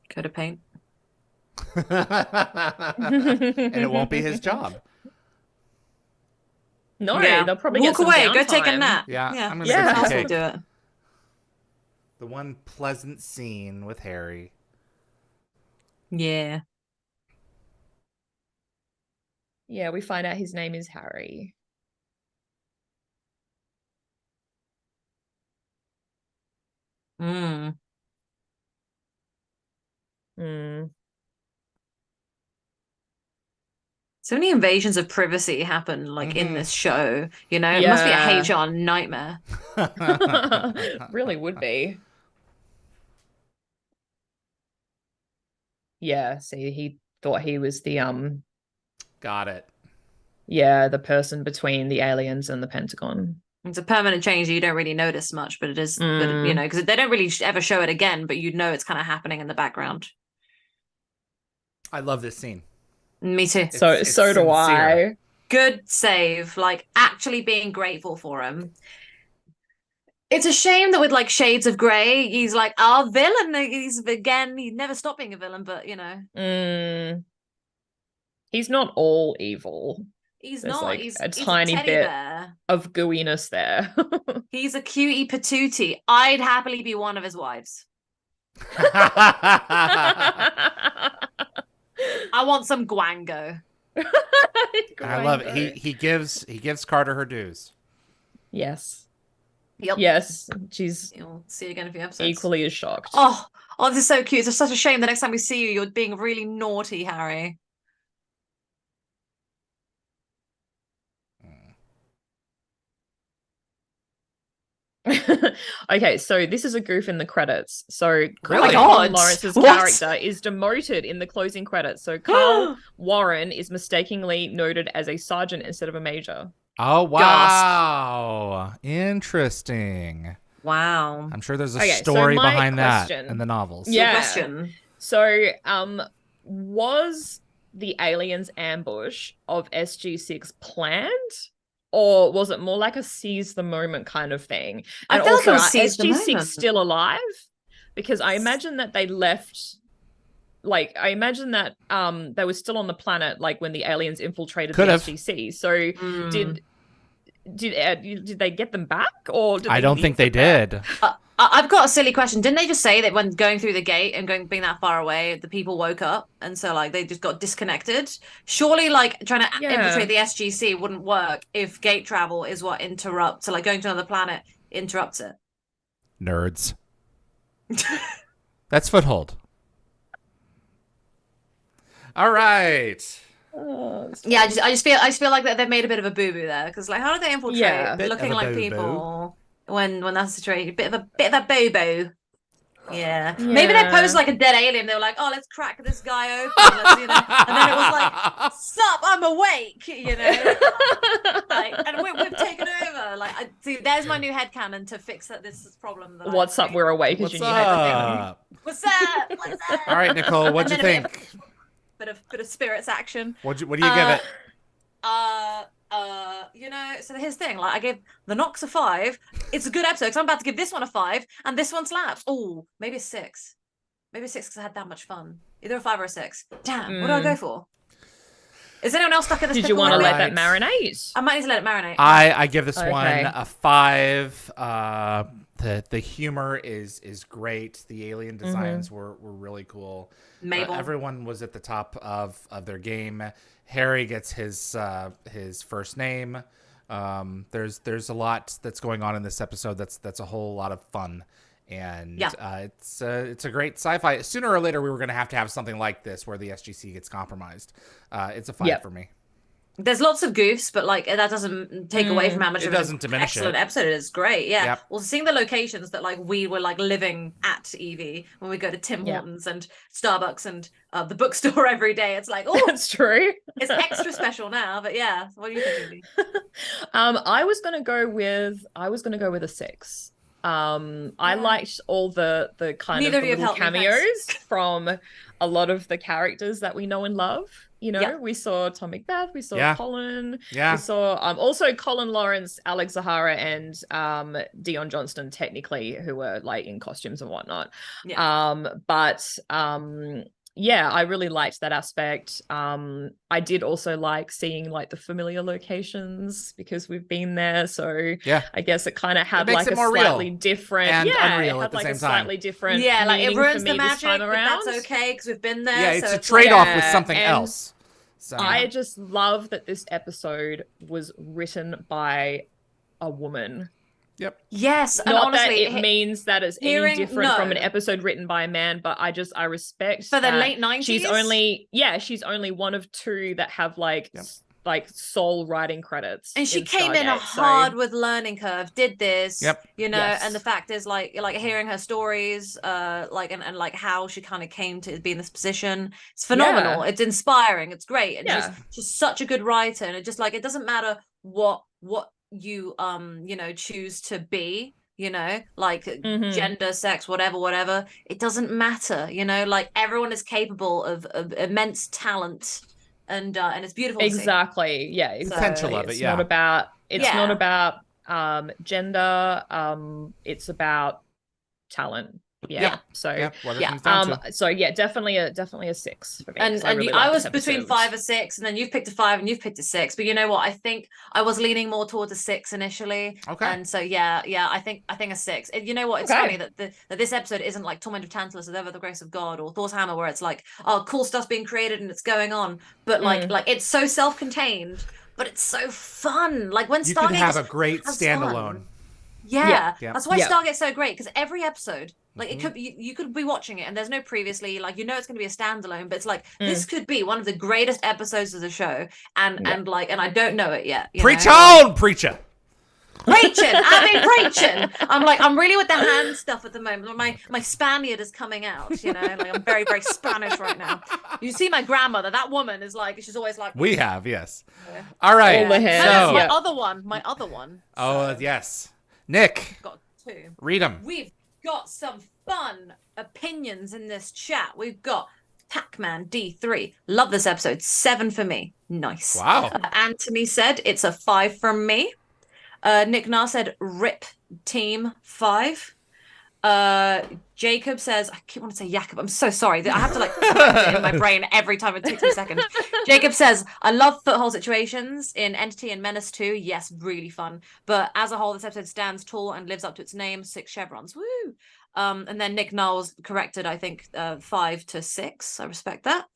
Coat of paint. And it won't be his job. No, Yeah. they'll probably walk get some away. Go downtime. take a nap. Yeah, I'm gonna Yeah. take a I'll cake. do it. The one pleasant scene with Harry. Yeah. Yeah, we find out his name is Harry. Mm. So many invasions of privacy happen like in this show. You know, it must be a HR nightmare. Really would be. Yeah, see, he thought he was the Got it. yeah, the person between the aliens and the Pentagon. It's a permanent change that you don't really notice much, but it is, but, you know, because they don't really ever show it again, but you know it's kind of happening in the background. I love this scene. Me too. So It's do sincere. I. Good save, like actually being grateful for him. It's a shame that with like Shades of Grey, he's like our villain. He's never stopped being a villain, but you know, he's not all evil. he's There's not. like He's a a tiny teddy bit bear. of gooiness there. He's a cutie patootie. I'd happily be one of his wives. I want some guango. I love it. He gives Carter her dues. Yes. Yep. Yes. She's You'll see you again in a few episodes. equally as shocked. Oh, this is so cute. It's such a shame the next time we see you, you're being really naughty, Harry. Okay, so this is a goof in the credits. So Really? Carl Oh my God. Lawrence's What? character is demoted in the closing credits. So Carl Warren is mistakenly noted as a sergeant instead of a major. Oh, wow. Interesting. Wow. I'm sure there's a Okay, so story my behind question- that in the novels. Yeah. Question. So, was the aliens ambush of SG-6 planned? Or was it more like a seize the moment kind of thing? And I feel like also, it was are seize the SG-6 moment. still alive? Because I imagine that they left, like, I imagine that they were still on the planet, like, when the aliens infiltrated Could the have. SG-C. So did they get them back? Or did I don't leave think they them did. I've got a silly question. Didn't they just say that when going through the gate and being that far away, the people woke up and so like they just got disconnected? Surely, like trying to infiltrate the SGC wouldn't work if gate travel is what interrupts. So like going to another planet interrupts it. Nerds. That's Foothold. All right. Yeah, I just feel like that they've made a bit of a boo boo there because like how do they infiltrate Bit looking of a like boo-boo. people when that's the situation? Bit of a boo boo. Yeah. Maybe they posed like a dead alien. They were like, "Oh, let's crack this guy open," let's, you know? And then it was like, "Sup, I'm awake," you know. Like, and we've taken over. Like, see, there's my new headcanon to fix this problem. That What's up? We're awake. What's Is your new headcanon. up? What's up? What's up? All right, Nicole, what'd you And then a think? Bit of spirits action. What do you give it? You know, so here's the thing, like I gave The Nox a 5. It's a good episode because I'm about to give this one a 5 and this one slaps. Oh, maybe a 6. Maybe a 6 because I had that much fun. Either a 5 or a 6. Damn, what do I go for? Is anyone else stuck at this? Did you want to pickle? let that marinate? I might need to let it marinate. I give this Okay. one a 5 The humor is great. The alien designs were really cool. Mabel. Everyone was at the top of their game. Harry gets his first name. There's a lot that's going on in this episode that's a whole lot of fun. And it's a great sci-fi. Sooner or later, we were going to have something like this where the SGC gets compromised. It's a 5 for me. There's lots of goofs, but like that doesn't take away from how much of an excellent episode it is. Great, yeah. Yep. Well, seeing the locations that like we were like living at Yvie when we go to Tim Hortons and Starbucks and the bookstore every day, it's like, oh, that's true. It's extra special now. But yeah, what do you think, Yvie? I was gonna go with a 6. I liked all the kind of the little cameos from a lot of the characters that we know and love. You know, we saw Tom McBeth, we saw Colin, we saw also Colin Lawrence, Alex Zahara, and Dion Johnston, technically, who were like in costumes and whatnot. Yeah, I really liked that aspect. I did also like seeing like the familiar locations because we've been there. So I guess it kind of had like a slightly different and unreal at the same time. Slightly different. Yeah, like it ruins the magic, but that's okay because we've been there. Yeah, it's a trade-off with something else. So. I just love that this episode was written by a woman. Yep. Yes, and not honestly, that it means that it's any different from an episode written by a man, but I respect for the late 90s. She's only one of 2 that have like sole writing credits, and she came in hard with learning curve. Did this, you know, and the fact is, like hearing her stories, and like how she kind of came to be in this position. It's phenomenal. It's inspiring. It's great, and she's such a good writer. And it just like it doesn't matter what you you know choose to be, you know, like gender, sex, whatever, it doesn't matter, you know, like everyone is capable of immense talent, and it's beautiful. Exactly. Yeah, potential of it. It's not about gender, it's about talent. So definitely a 6 for me. And I was between 5 or 6, and then you've picked a 5 and you've picked a 6. But you know what? I think I was leaning more towards a 6 initially. Okay. And so I think a 6. You know what? It's funny that this episode isn't like Torment of Tantalus or Ever the Grace of God or Thor's Hammer, where it's like, oh, cool stuff's being created and it's going on, but like it's so self-contained, but it's so fun. Like when you Stargate could have a great standalone. Fun. Yeah, that's why Stargate's so great, because every episode, like it could be, you could be watching it and there's no previously, like you know it's going to be a standalone, but it's like this could be one of the greatest episodes of the show, and I don't know it yet. Preach on, preacher. Preaching, I'm really with the hand stuff at the moment. My Spaniard is coming out, you know, like I'm very, very Spanish right now. You see my grandmother, that woman is like, she's always like, we have, yes. All right. So, my other one. Oh, yes. Nick. Got 2. Read them. We've got some fun opinions in this chat. We've got Pac-Man D3. Love this episode. 7 for me. Nice. Wow. Anthony said it's a 5 from me. Nick Nar said rip team 5. Jacob says, I keep wanting to say Jacob. I'm so sorry. I have to like correct it in my brain every time. It takes me a second. Jacob says, I love foothold situations in Entity and Menace 2. Yes, really fun. But as a whole, this episode stands tall and lives up to its name. 6 chevrons. Woo! And then Nick Knowles corrected, I think, 5 to 6. I respect that.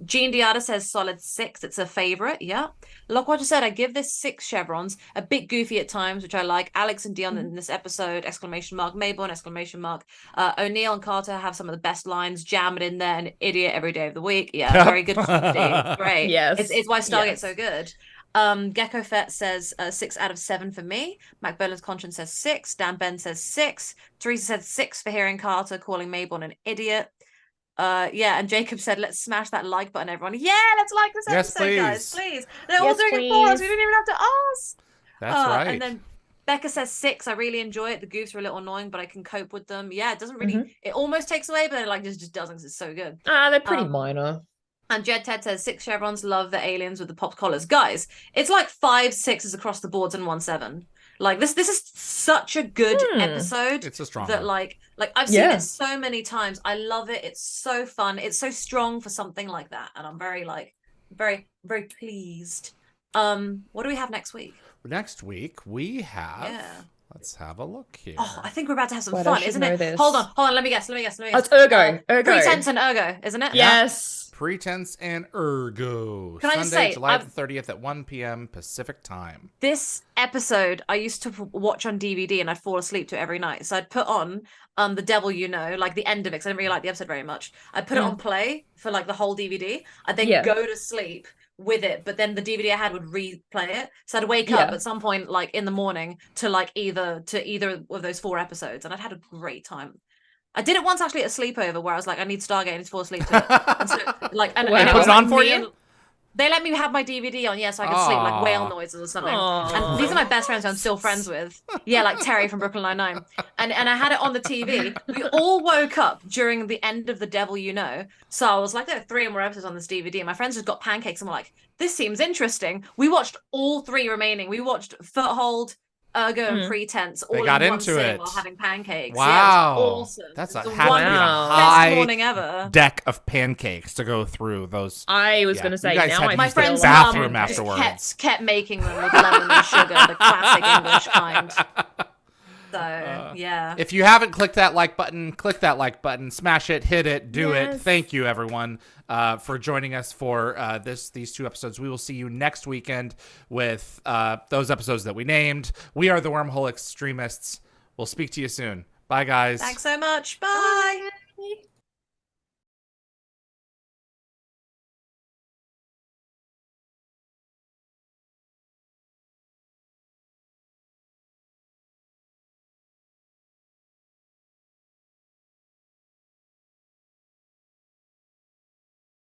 Jean Diada says solid 6. It's a favorite. Yeah. Lockwatcher said, I give this 6 chevrons. A bit goofy at times, which I like. Alex and Dion in this episode, ! Mayborn, ! O'Neill and Carter have some of the best lines. Jam it in there. An idiot every day of the week. Yeah, very good. Great. Yes. It's why Stargate's so good. Gecko Fett says 6 out of 7 for me. Mac Boland's Conscience says 6. Dan Ben says 6. Teresa said 6 for hearing Carter calling Mayborn an idiot. And Jacob said, let's smash that like button, everyone. Yeah, let's like this episode, guys. Please. They're all doing it for us. We didn't even have to ask. That's right. And then Becca says 6. I really enjoy it. The goofs are a little annoying, but I can cope with them. Yeah, it doesn't really, it almost takes away, but it like just doesn't, because it's so good. They're pretty minor. And Jed Ted says 6 chevrons, love the aliens with the popped collars. Guys, it's like 5 6s across the boards and 1 7. Like this is such a good episode. It's a strong that one. like I've seen it so many times. I love it. It's so fun. It's so strong for something like that. And I'm very very pleased. What do we have next week? Next week we have Let's have a look here. Oh, I think we're about to have some Wait, I fun, should isn't know it? this. Hold on. Let me guess. Oh, it's Ergo. Pretense and Ergo, isn't it? Yes. Pretense and Ergo. Can I just Sunday, say, July the 30th at 1 p.m. Pacific time. This episode I used to watch on DVD and I'd fall asleep to it every night. So I'd put on The Devil You Know, like the end of it, because I didn't really like the episode very much. I'd put it on play for like the whole DVD. I'd then go to sleep with it, but then the DVD I had would replay it. So I'd wake up at some point like in the morning to like either of those 4 episodes, and I'd had a great time. I did it once actually at a sleepover where I was like, I need Stargate, I need to fall asleep to it. And so, like, and They it put was it on like for me you? and- They let me have my DVD on, so I could sleep, like whale noises or something. And these are my best friends who I'm still friends with. Yeah, like Terry from Brooklyn Nine-Nine. And I had it on the TV. We all woke up during the end of The Devil You Know. So I was like, there are 3 more episodes on this DVD. And my friends just got pancakes and were like, this seems interesting. We watched all 3 remaining. We watched Foothold, Ergo, and Pretense all got in one into sitting it. while having pancakes. Wow. Yeah, it was awesome. That's It was a the had to be a best high morning ever. deck of pancakes to go through those. I was going to You say, guys now had I to My use the friend's bathroom mum just afterwards. kept making them with lemon and sugar, the classic English kind. So, yeah. If you haven't clicked that like button, click that like button, smash it, hit it, do it. Yes. Thank you, everyone, for joining us for these 2 episodes. We will see you next weekend with those episodes that we named. We are the Wormhole Extremists. We'll speak to you soon. Bye, guys. Thanks so much. Bye.